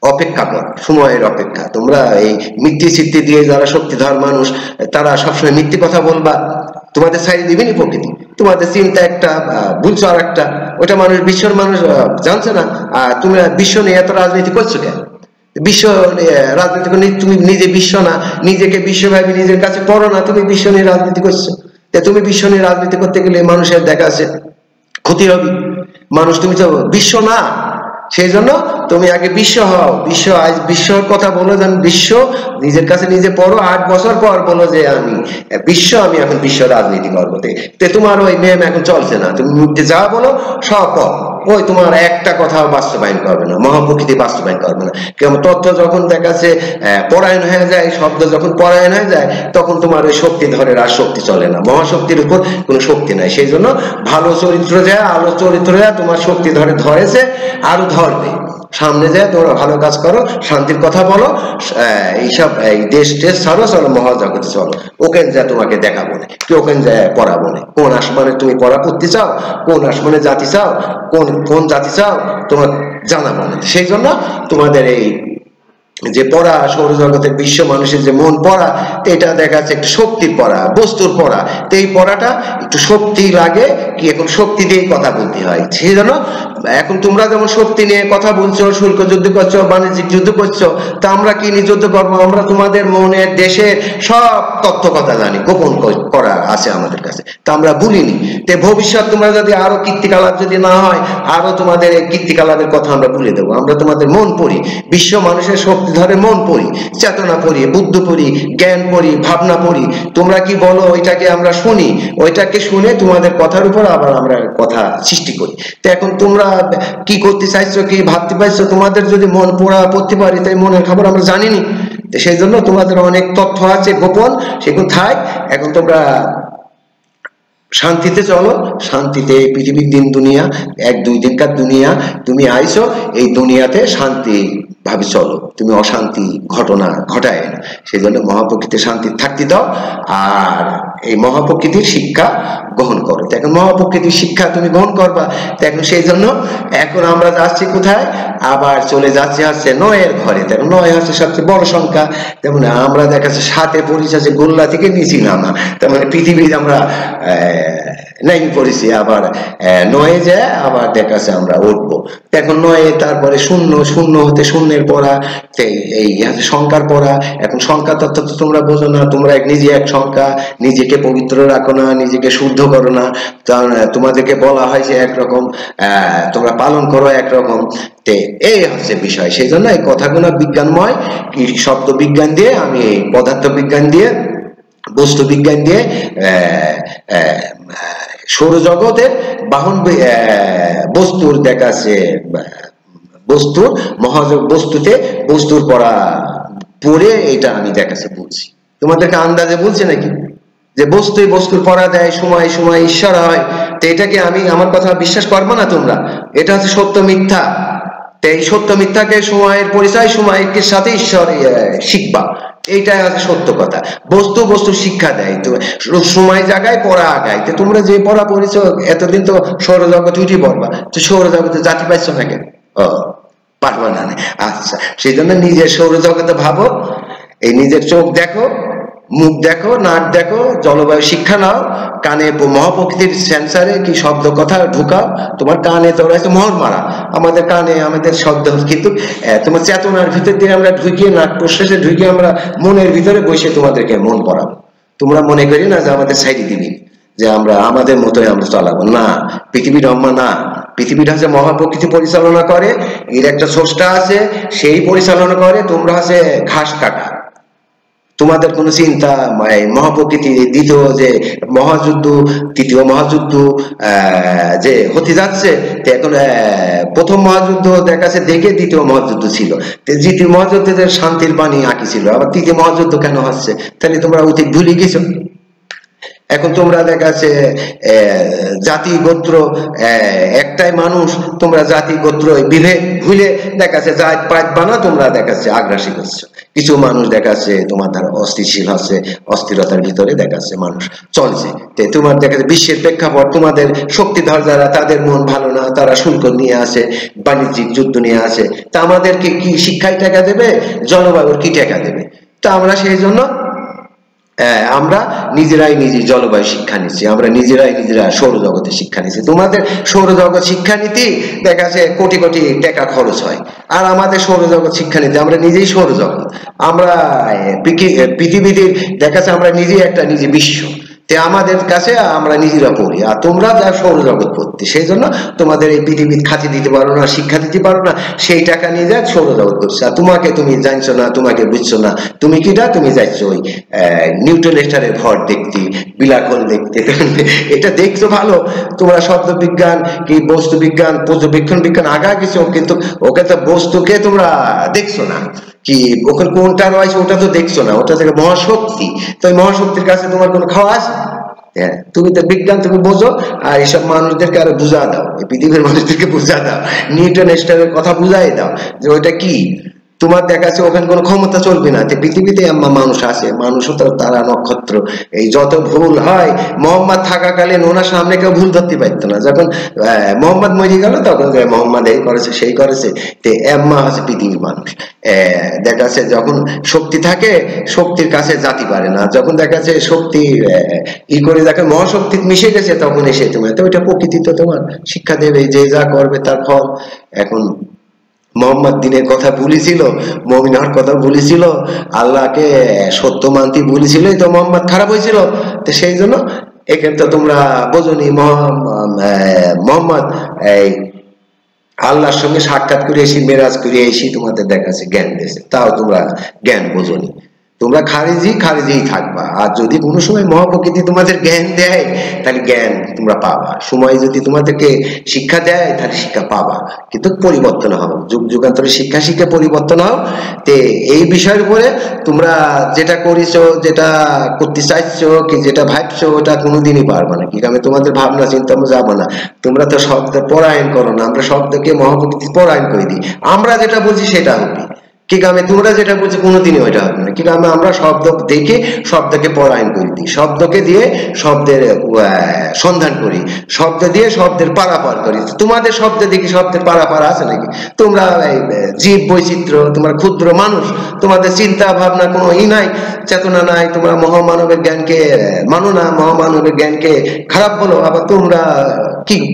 Speaker 1: অপেক্ষা কর, সময়ের অপেক্ষা। তোমরা এই মিথ্যে চিত্তে দিয়ে যারা শক্তিধর মানুষ, তারা সবসময় মিথ্যে কথা বলবা, তোমাদের সাইড দিবেনি প্রকৃতি। তোমাদের চিন্তা একটা, বুঝছো আর একটা, ওটা মানুষ, বিশ্বর মানুষ জানছে না। আর তুমি বিশ্ব নিয়ে এত রাজনীতি করছো কেন? বিশ্ব রাজনীতি করে তুমি নিজে বিশ্ব না, নিজেকে বিশ্বব্যাপী নিজের কাছে করো না, তুমি বিশ্ব নিয়ে রাজনীতি করছো। তুমি বিশ্ব নিয়ে রাজনীতি করতে গেলে মানুষের দেখা আছে ক্ষতি হবে। মানুষ, তুমি তো বিশ্ব না, সেই জন্য তুমি আগে বিশ্ব হও। বিশ্ব, আজ বিশ্বর কথা বলো যে আমি বিশ্ব, নিজের কাছে নিজে পড়ো, 8 বছর পর বলো যে আমি বিশ্ব, আমি এখন বিশ্ব রাজনীতি করবো। তোমার ওই নেম এখন চলছে না, তুমি মুখে যা বলো সব ওই তোমার একটা কথাও বাস্তবায়ন করবে না, মহাপ্রকৃতি বাস্তবায়ন করবে না। কেমন তথ্য যখন দেখাচ্ছে পরায়ণ হয়ে যায়, শব্দ যখন পরায়ণ হয়ে যায়, তখন তোমার ওই শক্তি ধরে আর শক্তি চলে না, মহাশক্তির উপর কোনো শক্তি নাই। সেই জন্য ভালো চরিত্র যায়, আলো চরিত্র যায়, তোমার শক্তি ধরেছে, আরো ধরবে। সামনে যায়, তোমরা ভালো কাজ করো, শান্তির কথা বলো, এইসব এই দেশ টেস ছাড়ো, চলো মহাজগতে চলো। ওখানে যা তোমাকে দেখাবো না, কি ওখানে যায় পড়াবো না। কোন আসমানে তুমি পড়া করতে চাও, কোন আসমানে জাতি চাও, কোন জাতি চাও, তোমার জানাবো না। সেই জন্য তোমাদের এই যে পড়া, সৌরজগতের বিশ্ব মানুষের যে মন পড়া, এটা দেখা যাচ্ছে একটু শক্তির পড়া, বস্তুর পড়া। তো এই পড়াটা একটু শক্তি লাগে, কি এখন শক্তি দিয়ে কথা বলতে হয়। সেই জন্য এখন তোমরা যেমন শক্তি নিয়ে কথা বলছো, শুল্ক যুদ্ধ করছো, বাণিজ্যিক যুদ্ধ করছো, তা আমরা কি নিয়ে যুদ্ধ করবো? আমরা তোমাদের মনের, দেশের সব তথ্য কথা জানি, গোপন করা আছে আমাদের কাছে, তা আমরা বলিনি। তো ভবিষ্যৎ তোমরা যদি আরো কীর্তিকলাপ যদি না হয়, আরো তোমাদের এই কীর্তিকলাপের কথা আমরা বলে দেবো। আমরা তোমাদের মন পড়ি, বিশ্ব মানুষের শক্তি ধরে মন পড়ি, চেতনা পড়ি, বুদ্ধ পড়ি, জ্ঞান পড়ি, ভাবনা পড়ি। তোমরা কি বলো ওইটাকে আমরা শুনি, ওইটাকে শুনে তোমাদের কথার উপর আবার আমরা কথা সৃষ্টি করি। তো এখন তোমরা কি করতে চাইছো, কি ভাবতে পারছো? তোমাদের যদি মন পড়া পড়তে পারি, তাই মনের খবর আমরা জানিনি। সেই জন্য তোমাদের অনেক তথ্য আছে গোপন, সেগুলো থাক। এখন তোমরা শান্তিতে চলো, শান্তিতে পৃথিবীর দিন দুনিয়া, 1-2 দিনকার দুনিয়া, তুমি আইছো এই দুনিয়াতে শান্তি ভাবে চলো, তুমি অশান্তি ঘটনা ঘটায় না। সেই জন্য মহাপ্রকৃতির শান্তি থাকতে দাও, আর এই মহাপ্রকৃতির শিক্ষা গ্রহণ করো। এখন মহাপ্রকৃতির শিক্ষা তুমি গ্রহণ করবা। এখন সেই জন্য এখন আমরা যাচ্ছি কোথায়, আবার চলে যাচ্ছি হচ্ছে নয়ের ঘরে। দেখো 9 হচ্ছে সবচেয়ে বড় সংখ্যা। তেমন আমরা দেখাচ্ছে 7-এ পরিচয় যে গোল্লা থেকে নিচি নামা, তার মানে পৃথিবীর আমরা নাই পড়েছি। আবার 9-এ যায়, আবার দেখাচ্ছে আমরা উঠবো। এখন 9-এ তারপরে শূন্য হতে শূন্যের পড়া, এই সংখ্যার পড়া। এখন সংখ্যা তত্ত্ব তো তোমরা বোঝো না, তোমরা নিজে এক সংখ্যা, নিজেকে পবিত্র রাখো না, নিজেকে শুদ্ধ করো না, তোমাদেরকে বলা হয় যে একরকম, তোমরা পালন করো একরকম। এই হচ্ছে বিষয়। সেই জন্য এই কথাগুলো বিজ্ঞানময়, কি শব্দ বিজ্ঞান দিয়ে, আমি পদার্থ বিজ্ঞান দিয়ে, বস্তু বিজ্ঞান দিয়ে, সৌরজগতের বাহন বস্তুর দেখাচ্ছে, বস্তুর মহাজগ বস্তুতে বস্তুর পড়া পড়ে এটা আমি দেখাচ্ছে বলছি। তোমাদেরকে আন্দাজে বলছি নাকি যে বস্তুই বস্তুর পড়া দেয়, সময় সময় ঈশ্বর হয়। তো এটাকে আমি, আমার কথা বিশ্বাস করবো না তোমরা? এটা হচ্ছে সত্য মিথ্যা। তো এই সত্য মিথ্যাকে, সময়ের পরিচয়, সময়ের সাথে ঈশ্বর শিখবা, এইটাই আছে সত্য কথা। বস্তু শিক্ষা দেয়, তো সময় জায়গায় পড়া আগায়। তো তোমরা যে পড়া পড়েছো এতদিন, তো সৌরজগতে উঠি পড়বা, তো সৌরজগতে জাতি পাইছো নাকি? পারবা না। আচ্ছা, সেই জন্য নিজের সৌরজগতে ভাবো, এই নিজের চোখ দেখো, মুখ দেখো, নাক দেখো, জলবায়ু শিক্ষা নাও, কানে মহাপ্রকৃতির সেন্সারে কি শব্দ কথা ঢুকাও। তোমার কানে তো রয়েছে মোহর মারা, আমাদের কানে আমাদের শব্দ, কিন্তু তোমার চেতনার ভিতর দিয়ে আমরা ঢুকিয়ে, নাক প্রশ্বাসে ঢুকিয়ে আমরা মনের ভিতরে বসে তোমাদেরকে মন পড়াবো। তোমরা মনে করি না যে আমাদের সাইডে দিবি, যে আমরা আমাদের মতোই আমরা চালাবো না। পৃথিবীর আম্মা না, পৃথিবীটা হচ্ছে মহাপ্রকৃতি পরিচালনা করে, এর একটা স্রষ্টা আছে, সেই পরিচালনা করে। তোমরা হচ্ছে ঘাস কাটা, তোমাদের কোনো চিন্তা মহাপ্রকৃতি দ্বিতীয় যে মহাযুদ্ধ, তৃতীয় মহাযুদ্ধ যে হতে যাচ্ছে, এখন প্রথম মহাযুদ্ধ দেখা যাচ্ছে দেখে দ্বিতীয় মহাযুদ্ধ ছিল, দ্বিতীয় মহাযুদ্ধে শান্তির বাণী আঁকি ছিল, আবার তৃতীয় মহাযুদ্ধ কেন হচ্ছে? তাহলে তোমরা অতীত ভুলে গেছো। এখন তোমরা দেখা যাচ্ছে জাতি গোত্র একটাই মানুষ, তোমরা জাতি গোত্র বিভেদ ভুলে দেখা যাচ্ছে জাত পাত বানা তোমরা দেখা যাচ্ছে আগ্রাসী করছো। কিছু মানুষ দেখা যাচ্ছে তোমার দ্বারা অস্থিতিশীল হচ্ছে, অস্থিরতার ভিতরে দেখা যাচ্ছে মানুষ চলছে। তোমার দেখা যাচ্ছে বিশ্বের প্রেক্ষাপট, তোমাদের শক্তিধর যারা তাদের মন ভালো না, তারা শুল্ক নিয়ে আসে, বাণিজ্যিক যুদ্ধ নিয়ে আসে। তা আমাদেরকে কি শিক্ষায় টাকা দেবে? জলবায়ুর কি টাকা দেবে? তা আমরা সেই জন্য আমরা নিজেরাই নিজে জলবায়ু শিক্ষা নিচ্ছি, আমরা নিজেরাই নিজেরা সৌরজগতের শিক্ষা নিচ্ছি। তোমাদের সৌরজগৎ শিক্ষা নিতে দেখা যাচ্ছে কোটি কোটি টাকা খরচ হয়, আর আমাদের সৌরজগৎ শিক্ষা নিতে আমরা নিজেই সৌরজগৎ, আমরা পৃথিবীতে দেখা যাচ্ছে আমরা নিজেই একটা নিজে বিশ্ব, আমাদের কাছে আমরা নিজেরা পড়ি, আর তোমরা যা সৌরজগৎ পড়তে, সেই জন্য তোমাদের এই পৃথিবীর খাতি দিতে পারো না, শিক্ষা দিতে পারো না, সেই টাকা নিয়ে যা সৌরজগৎ করছে। আর তোমাকে তুমি জানছো না, তোমাকে বুঝছো না, তুমি কিটা তুমি যাচ্ছ ওই নিউটন স্টারের ভর দেখতে, বিলাক হোল দেখতে। এটা দেখছো ভালো, তোমরা শব্দ বিজ্ঞান কি বস্তু বিজ্ঞান পর্যবেক্ষণ বিজ্ঞান আগা গেছো, কিন্তু ওকে তো বস্তুকে তোমরা দেখছো না, কি ওখানে কোনটা রয়েছে ওটা তো দেখছো না, ওটা থেকে মহাশক্তি, তো ওই মহাশক্তির কাছে তোমার কোনো খাওয়া আছে? তুমি তো বিজ্ঞান তুমি বোঝো, আর এইসব মানুষদেরকে আরো বুঝা দাও, এই পৃথিবীর মানুষদেরকে বুঝা দাও, নিউটন স্টারের কথা বুঝাই দাও যে ওইটা কি। তোমার দেখা যাচ্ছে ওখানে কোনো ক্ষমতা চলবে না, পৃথিবীতে মানুষ আছে, মানুষও তো তারা নক্ষত্র, এই যত ভুল হয়, মোহাম্মদ থাকাকালীন ওনার সামনে কেউ ভুল ধরতে পারতো না, যখন মোহাম্মদ মরে গেল তখন মোহাম্মদ এই করেছে সেই করেছে, এম্মা আছে পৃথিবীর মানুষ। দেখা যাচ্ছে যখন শক্তি থাকে শক্তির কাছে জাতি পারে না, যখন দেখা যাচ্ছে শক্তি ই করে দেখে মহাশক্তি মিশে গেছে তখন এসে তোমার তো ওইটা প্রকৃতি তো তোমার শিক্ষা দেবে, যে যা করবে তার ফল। এখন মোহাম্মদ দিনের কথা ভুলেছিল, মুমিন হওয়ার কথা ভুলেছিল, আল্লাহকে সত্য মানতে ভুলেছিল, তো মোহাম্মদ খারাপ হয়েছিল। তো সেই জন্য এখানে তো তোমরা বোঝনি মোহাম্মদ এই আল্লাহর সঙ্গে সাক্ষাৎ করে এসে মেরাজ করে এসে তোমাদের দেখাচ্ছে জ্ঞান দিয়েছে, তাও তোমরা জ্ঞান বোঝনি, তোমরা খারিজেই থাকবা। আর যদি কোনো সময় মহাপ্রকৃতি তোমাদের জ্ঞান দেয় তাহলে জ্ঞান তোমরা পাবা, সময় যদি তোমাদেরকে শিক্ষা দেয় তাহলে শিক্ষা পাবা, কিন্তু পরিবর্তন হবে, যুগ যুগান্তরে শিক্ষা পরিবর্তন হও। তে এই বিষয়ের উপরে তোমরা যেটা করেছো, যেটা করতে চাইছো কি যেটা ভাবছো, ওটা কোনোদিনই পারবা না, কি আমি তোমাদের ভাবনা চিন্তা যাবো না। তোমরা তো শব্দ পরায়ণ করো না, আমরা শব্দকে মহাপ্রকৃতি পরায়ণ করে দিই, আমরা যেটা বলছি সেটা হবে, কি আমি তোমরা যেটা বলছি কোনোদিনই ওইটা হবে না, কিন্তু আমরা শব্দ দেখে শব্দকে পরায়ণ করে দিই, শব্দকে দিয়ে শব্দের সন্ধান করি, শব্দ দিয়ে শব্দের পারাপার করি। তোমাদের শব্দ দেখি শব্দের পারাপার আছে নাকি? তোমরা জীব বৈচিত্র্য, তোমরা ক্ষুদ্র মানুষ, তোমাদের চিন্তা ভাবনা কোনো নাই, চেতনা নাই, তোমরা মহামানবের জ্ঞানকে মানো না, মহামানবের জ্ঞানকে খারাপ বলো, আবার তোমরা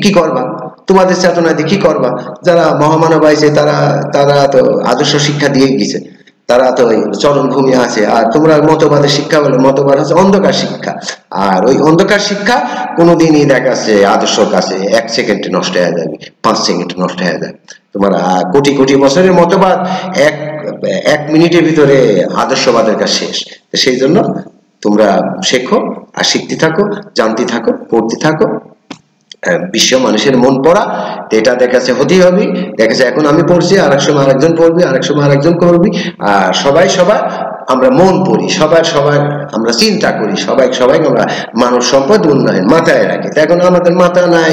Speaker 1: কি করবা? তোমাদের চেতনা দিয়ে কি করবা? যারা মহামানব আছে তারা তো আদর্শ শিক্ষা দিয়ে গেছে, তারা তো চরণ ভূমি আছে, আর তোমরা মতবাদের শিক্ষা বলে, মতবাদ হচ্ছে অন্ধকার শিক্ষা, আর ওই অন্ধকার শিক্ষা কোনোদিনই দেখাচ্ছে আদর্শ কাছে 1 সেকেন্ডে নষ্ট হয়ে যাবে, 5 সেকেন্ডে নষ্ট হয়ে যাবে। তোমার কোটি কোটি বছরের মতবাদ এক মিনিটের ভিতরে আদর্শবাদের কাছে শেষ। সেই জন্য তোমরা শেখো আর শিখতে থাকো, জানতে থাকো, পড়তে থাকো, বিশ্ব মানুষের মন পড়া, এটা দেখাচ্ছে হতেই হবে। দেখাচ্ছে এখন আমি পড়ছি, আরেক সময় আরেকজন পড়বি, আরেক সময় আরেকজন করবি, আর সবাই আমরা মন পড়ি, সবার আমরা চিন্তা করি, সবাই আমরা মানব সম্পদ উন্নয়ন মাথায় রাখি। এখন আমাদের মাথা নাই,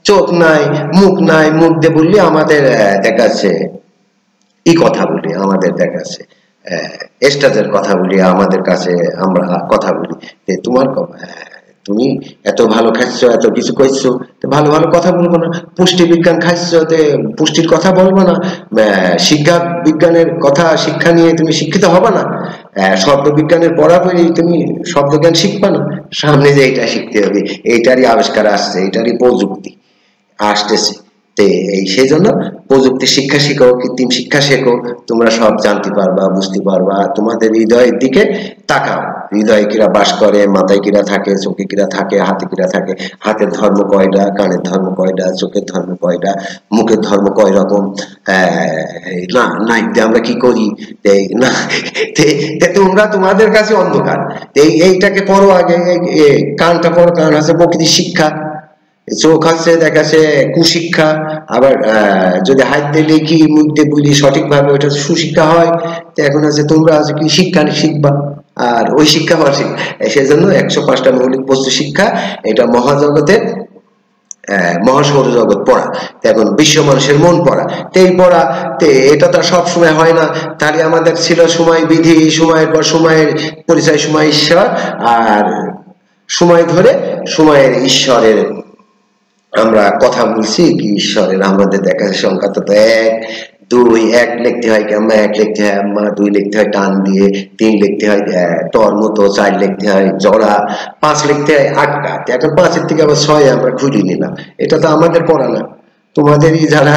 Speaker 1: চোখ নাই, মুখ নাই, মুখ দিয়ে বললি আমাদের দেখাচ্ছে কথা বলি, আমাদের দেখাচ্ছে স্টেজের কথা বলি, আমাদের কাছে আমরা কথা বলি, তোমার তুমি এত ভালো খাচ্ছ, এত কিছু করছো, ভালো ভালো কথা বলবো না? পুষ্টি বিজ্ঞান খাচ্ছ, পুষ্টির কথা বলবো না? শিক্ষা বিজ্ঞানের কথা শিক্ষা নিয়ে তুমি শিক্ষিত হবে না? শব্দ বিজ্ঞানের পড়াপড়ি তুমি শব্দ জ্ঞান শিখবা না? সামনে যে এটা শিখতে হবে, এইটারই আবিষ্কার আসছে, এইটারই প্রযুক্তি আসতেছে, সেই জন্য প্রযুক্তি শিক্ষা শিখো, কৃত্রিম শিক্ষা শেখো, তোমরা সব জানতে পারবা, বুঝতে পারবা, তোমাদের হৃদয়ের দিকে তাকাও। হৃদয়ে কিরা বাস করে, মাথায় কিরা থাকে, চোখে কিরা থাকে, হাতে কিরা থাকে, হাতের ধর্ম কয়টা, কানের ধর্ম কয়টা, চোখের ধর্ম কয়টা, মুখের ধর্ম কয় রকম, না নাইক দিয়ে আমরা কি করি, না তোমরা তোমাদের কাছে অন্ধকার, এইটাকে পড়ো আগে, কানটা পড়ো, কান আছে প্রকৃতির শিক্ষা, চোখ আছে দেখাচ্ছে কুশিক্ষা, আবার যদি হাত দিলে কি মুখ দিয়ে বলি সঠিকভাবে ওইটা সুশিক্ষা হয়। তো এখন আছে তোমরা আছে কি শিক্ষা শিখবা, আর ওই শিক্ষা সেজন্য 105টা মৌলিক বস্তু শিক্ষা, এটা মহাজগতের মহাসৌরজগৎ পড়া, এখন বিশ্ব মানুষের মন পড়া, এই পড়া এটা তো সব সময় হয় না। তাহলে আমাদের ছিল সময় বিধি, সময়ের পর সময়ের পরিচয়, সময় ঈশ্বর, আর সময় ধরে সময়ের ঈশ্বরের আমরা কথা বলছি কি ঈশ্বরের, আমাদের দেখা সংখ্যা তো 1 2 1 লিখতে হয় কেমন, 1 লিখতে হয় আম্মা, 2 লিখতে হয় টান দিয়ে, 3 লিখতে হয় টর মতো, 4 লিখতে হয় জড়া, 5 লিখতে হয় আটকা। এখন 5-এর থেকে আবার 6 আমরা খুঁজে নিলাম, এটা তো আমাদের পড়া না, তোমাদেরই যারা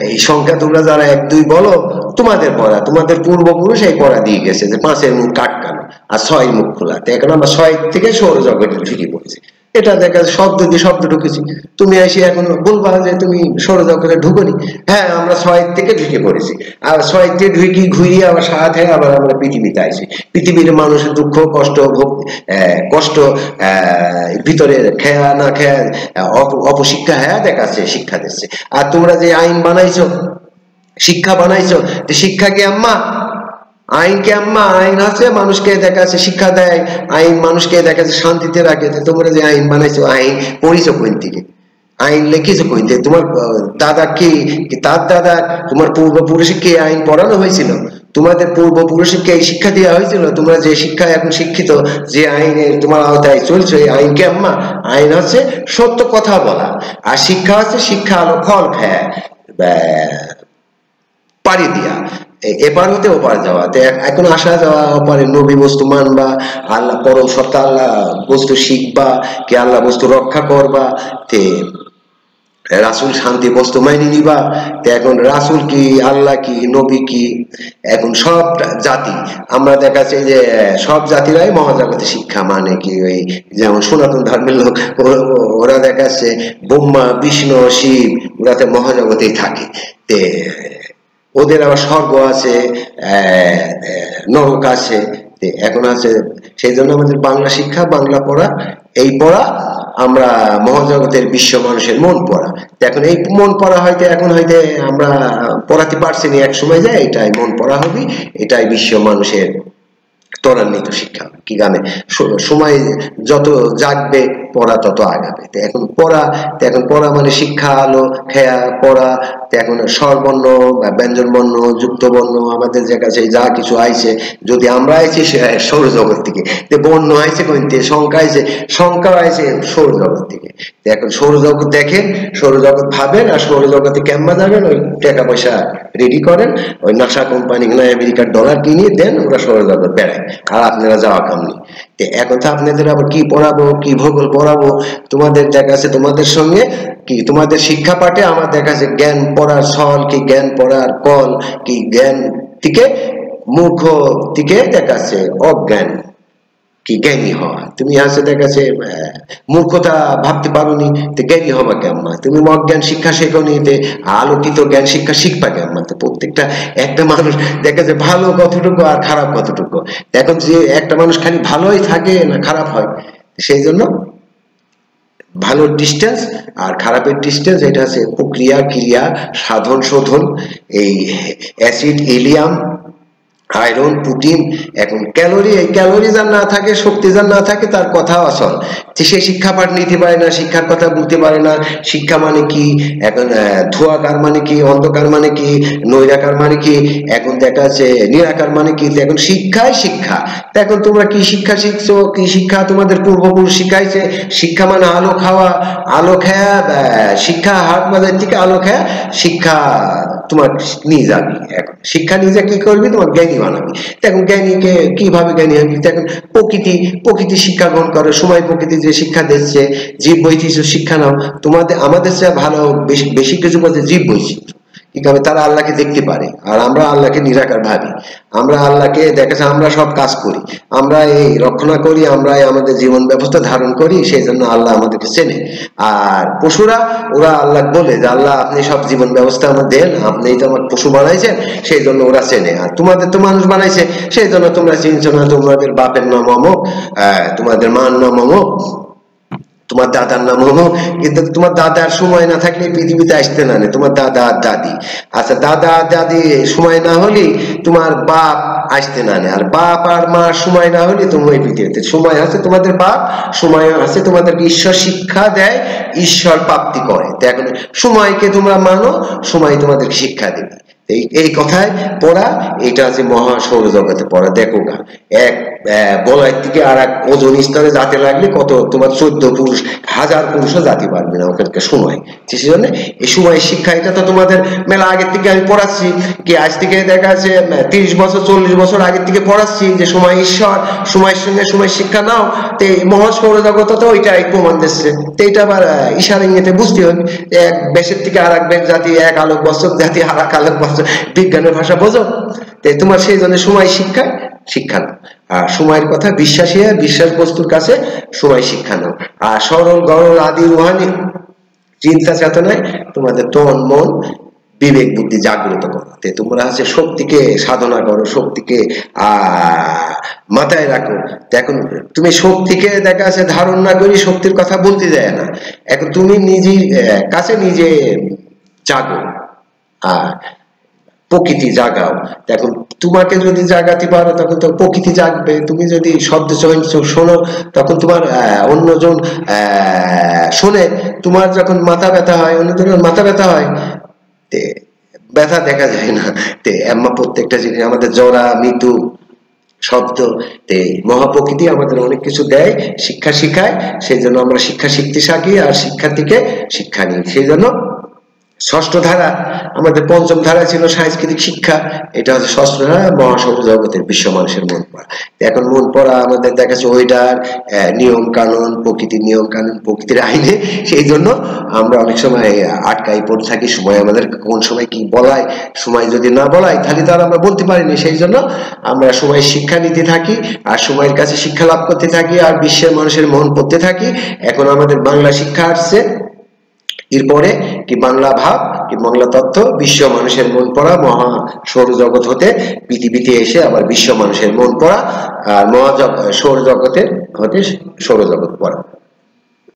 Speaker 1: এই সংখ্যা তোমরা যারা 1 2 বলো তোমাদের পড়া, তোমাদের পূর্বপুরুষ এই পড়া দিয়ে গেছে যে 5-এর মুখ আটকানো আর 6 মুখ খোলা। এখন আমরা 6 থেকে সৌরজগতে ঢুকে পড়েছি, এটা দেখা শব্দ দিয়ে শব্দ ঢুকেছি। তুমি এসে এখন বলবা যে তুমি সৌরজগতে ঢুকনি, হ্যাঁ আমরা 6 থেকে ঢুকে পড়েছি, আর 6 থেকে ঢুকি ঘুরিয়ে আবার সাথে আবার আমরা পৃথিবীতে আইছি। পৃথিবীর মানুষের দুঃখ কষ্ট কষ্ট ভিতরে খেয়া না খেয়া অপশিক্ষা হ্যাঁ দেখাচ্ছে, শিক্ষা দিচ্ছে। আর তোমরা যে আইন বানাইছো, শিক্ষা বানাইছো, শিক্ষা কি আম্মা, আইন কে আম্মা, আইন আছে মানুষকে দেখাচ্ছে শিক্ষা দেয়, আইন মানুষকে দেখাচ্ছে শান্তিতে রাখে। তোমরা যে আইন বানাইছো, আইন পড়িছো কোন থেকে, আইন লিখেছো কোন থেকে, তোমার দাদা কি, তার দাদা, তোমার পূর্বপুরুষে কে আইন পড়ানো হয়েছিল, তোমাদের পূর্বপুরুষে কে শিক্ষা দেওয়া হয়েছিল, তোমরা যে শিক্ষা এখন শিক্ষিত, যে আইনে তোমার আওতায় চলছে, এই আইন কে আম্মা, আইন হচ্ছে সত্য কথা বলা, আর শিক্ষা হচ্ছে শিক্ষা আলো ফল খায় পাড়ি দিয়া এপার হতে ওপার যাওয়া। এখন আসা যাওয়া ওপারে নবী বস্তু মানবা, আল্লাহ পরম সত্তা আল্লাহ বস্তু শিখবা, কি আল্লাহ বস্তু রক্ষা করবা, তে রাসুল শান্তি বস্তু মাইনে নিবা। এখন রাসুল কি, আল্লাহ কি, নবী কি, এখন সব জাতি আমরা দেখাচ্ছি যে সব জাতিরাই মহাজগতে শিক্ষা মানে কি, ওই যেমন সনাতন ধর্মের লোক ওরা দেখাচ্ছে ব্রহ্মা বিষ্ণু শিব ওরাতে মহাজগতেই থাকে, তে ওদের আবার স্বর্গ আছে, নরক আছে, এখন আছে। সেই জন্য আমাদের বাংলা শিক্ষা, বাংলা পড়া, এই পড়া আমরা মহাজগতের বিশ্ব মানুষের মন পড়া। এখন এই মন পড়া হয়তো এখন হয়তো আমরা পড়াতে পারছি না, এক সময় যায় এটাই মন পড়া হবে, এটাই বিশ্ব মানুষের ত্বরান্বিত শিক্ষা। কি গানে সময় যত জাগবে পড়া তত আগাবে। এখন পড়া মানে শিক্ষা আলো খেয়া পড়া। এখন স্বরবর্ণ ব্যঞ্জন বর্ণ যুক্ত বর্ণ আমাদের যে কাছে যা কিছু আইছে, যদি আমরা আইছি সৌরজগৎ থেকে, বর্ণ আইছে কোন থেকে, সংখ্যা আইছে, সংখ্যা আইছে সৌরজগৎ থেকে। এখন সৌরজগৎ দেখেন, সৌরজগৎ ভাবেন, আর সৌরজগতে কেমন যাবেন, ওই টাকা পয়সা রেডি করেন, ওই নাসা কোম্পানি না আমেরিকার ডলার কিনে দেন, ওরা সৌরজগৎ বেড়ায়, আর আপনারা যাওয়া কাম নেই। এখন তো আপনাদের আবার কি পড়াবো, কি ভূগোল পড়াবো, তোমাদের দেখা আছে তোমাদের সঙ্গে কি, তোমাদের শিক্ষা পাঠে আমার দেখা আছে জ্ঞান পড়ার ছল কি, জ্ঞান পড়ার কল কি, জ্ঞান থেকে মূর্খ থেকে দেখাচ্ছে অজ্ঞান কি জ্ঞানী হওয়া। তুমি আছে দেখাচ্ছে মূর্খতা ভাবতে পারোনি, তো জ্ঞানী হবা কেমন, তুমি অজ্ঞান শিক্ষা শেখনি, আলোকিত জ্ঞান শিক্ষা শিখবা কেমন। তো প্রত্যেকটা একটা মানুষ দেখা যায় ভালো কতটুকু আর খারাপ কতটুকু, এখন যে একটা মানুষ খালি ভালোই থাকে না খারাপ হয়, সেই জন্য ভালোর ডিস্টেন্স আর খারাপের ডিস্টেন্স, এটা আছে প্রক্রিয়া ক্রিয়া সাধন শোধন, এই অ্যাসিড এলিয়াম আয়রন প্রোটিন। এখন ক্যালোরি, এই ক্যালোরি যার না থাকে, শক্তি যার না থাকে, তার কথা আসল, সে শিক্ষা পাঠ নিতে পারে না, শিক্ষার কথা বলতে পারে না। শিক্ষা মানে কি, এখন ধোঁয়াকার মানে কি, অন্ধকার মানে কি, নৈরাকার মানে কি, এখন দেখা যাচ্ছে নিরাকার মানে কি। এখন শিক্ষাই শিক্ষা। এখন তোমরা কি শিক্ষা শিখছো, কি শিক্ষা তোমাদের পূর্বপুরুষ শিখাইছে। শিক্ষা মানে আলো খাওয়া, আলো খায়া শিক্ষা হাট বাজার থেকে আলো খায়া শিক্ষা তোমার নিয়ে যাবি। এখন শিক্ষা নিজে কি করবি, তোমার জ্ঞানী বানাবি। এখন জ্ঞানীকে কিভাবে জ্ঞানী হবি, এখন প্রকৃতি শিক্ষা গ্রহণ করে, সময় প্রকৃতি যে শিক্ষা দিচ্ছে, জীব বৈচিত্র্য শিক্ষা নাও। আমাদের চেয়ে ভালো বেশি কিছু বলছে জীব বৈচিত্র্য, কি হবে, তারা আল্লাহকে দেখতে পারে, আর আমরা আল্লাহকে নিরাকার ভাবি। আমরা আল্লাহকে দেখেছে, আমরা সব কাজ করি, আমরা এই রক্ষণা করি, আমরা আমাদের জীবন ব্যবস্থা ধারণ করি, সেই জন্য আল্লাহ আমাদেরকে চেনে। আর পশুরা, ওরা আল্লাহ বলে যে আল্লাহ আপনি সব জীবন ব্যবস্থা আমার দেন, আপনি তো আমার পশু বানাইছেন, সেই জন্য ওরা চেনে। আর তোমাদের তো মানুষ বানাইছে, সেই জন্য তোমরা চিনছো না, তোমাদের বাপের নাম অমুক, তোমাদের মার নাম অমুক, তোমার দাদার নাম অমুক, কিন্তু তোমার দাদার সময় না থাকলে পৃথিবীতে আসতে না, তোমার দাদা আর দাদি। আচ্ছা, দাদা আর দাদি সময় না হলে তোমার বাপ আসতে না, আর বাপ আর মার সময় না হলে তুমি ওই পৃথিবীতে। সময় আছে তোমাদের বাপ, সময় আছে তোমাদেরকে ঈশ্বর শিক্ষা দেয়, ঈশ্বর প্রাপ্তি করে। তো এখন সময়কে তোমরা মানো, সময় তোমাদেরকে শিক্ষা দেবে। এই কথায় পড়া, এটা আছে মহা সৌরজগতে পড়া। দেখো গা, এক বলয় থেকে আর এক ওজন স্তরে যাতে লাগলে কত তোমার 14 পুরুষ, 1000 পুরুষও জাতি পারবে না ওখানকার সময়। সেই জন্য এই সময় শিক্ষা, এটা তো তোমাদের মেলা আগের থেকে আমি পড়াচ্ছি, কি আজ থেকে দেখা যাচ্ছে 30 বছর 40 বছর আগের থেকে পড়াচ্ছি যে সময় ঈশ্বর, সময়ের সঙ্গে সময় শিক্ষা নাও। তো মহা সৌরজগত তো ওইটাই প্রমাণ দিচ্ছে। তো এটা আবার ইশারা ইঙ্গিতে বুঝতে হবে, এক দেশের থেকে আর এক জাতি, এক আলোক বছর জাতি আর এক আলোক বছর, বিজ্ঞানের ভাষা বোঝো। তোমার সেই জন্য সময় শিক্ষা নাও। আর সময়ের কথা বিশ্বাসী, বিশ্বাস বস্তুর কাছে সময় শিক্ষা নাও। আর সরল গরল আদি রুহানি চিন্তা চেতনায় তোমাদের তন মন বিবেক বুদ্ধি জাগ্রত করো। তোমরা হচ্ছে শক্তিকে সাধনা করো, শক্তিকে মাথায় রাখো। এখন তুমি শক্তিকে দেখা আছে ধারণ না করি শক্তির কথা বলতে যায় না। এখন তুমি নিজের কাছে নিজে জাগো, আর প্রকৃতি জাগাও। এখন তোমাকে যদি জাগাতে পারো তখন তো প্রকৃতি জাগবে। তুমি যদি শব্দ শোনো, তখন তোমার অন্যজন শোনে। তোমার যখন মাথা ব্যথা হয়, অন্যজনের মাথা ব্যথা হয়, ব্যথা দেখা যায় না। প্রত্যেকটা জিনিস আমাদের জরা মৃত্যু শব্দ, মহাপ্রকৃতি আমাদের অনেক কিছু দেয়, শিক্ষা শিখায়। সেই জন্য আমরা শিক্ষা শিখতে থাকি আর শিক্ষার্থীকে শিক্ষা নিই। সেই জন্য ষষ্ঠ ধারা, আমাদের পঞ্চম ধারা ছিল সাংস্কৃতিক শিক্ষা, এটা হচ্ছে ষষ্ঠ ধারা, মহাসৌর জগতের বিশ্ব মানুষের মন পড়া। এখন মন পড়া আমাদের দেখাচ্ছে ওইটার নিয়ম কানুন, প্রকৃতির নিয়ম কানুন, প্রকৃতির আইনে। সেই জন্য আমরা অনেক সময় আটকাই পড়ে থাকি, সময় আমাদের কোন সময় কি বলায়, সময় যদি না বলায় তাহলে তো আর আমরা বলতে পারিনি। সেই জন্য আমরা সময় শিক্ষা নিতে থাকি, আর সময়ের কাছে শিক্ষা লাভ করতে থাকি, আর বিশ্বের মানুষের মন পড়তে থাকি। এখন আমাদের বাংলা শিক্ষা আসছে, এরপরে কি বাংলা ভাব, কি বাংলা তত্ত্ব, বিশ্ব মানুষের মন পড়া, মহা সৌরজগৎ হতে পৃথিবীতে এসে আবার বিশ্ব মানুষের মন পড়া, আর সৌরজগতের হতে সৌরজগৎ পড়া।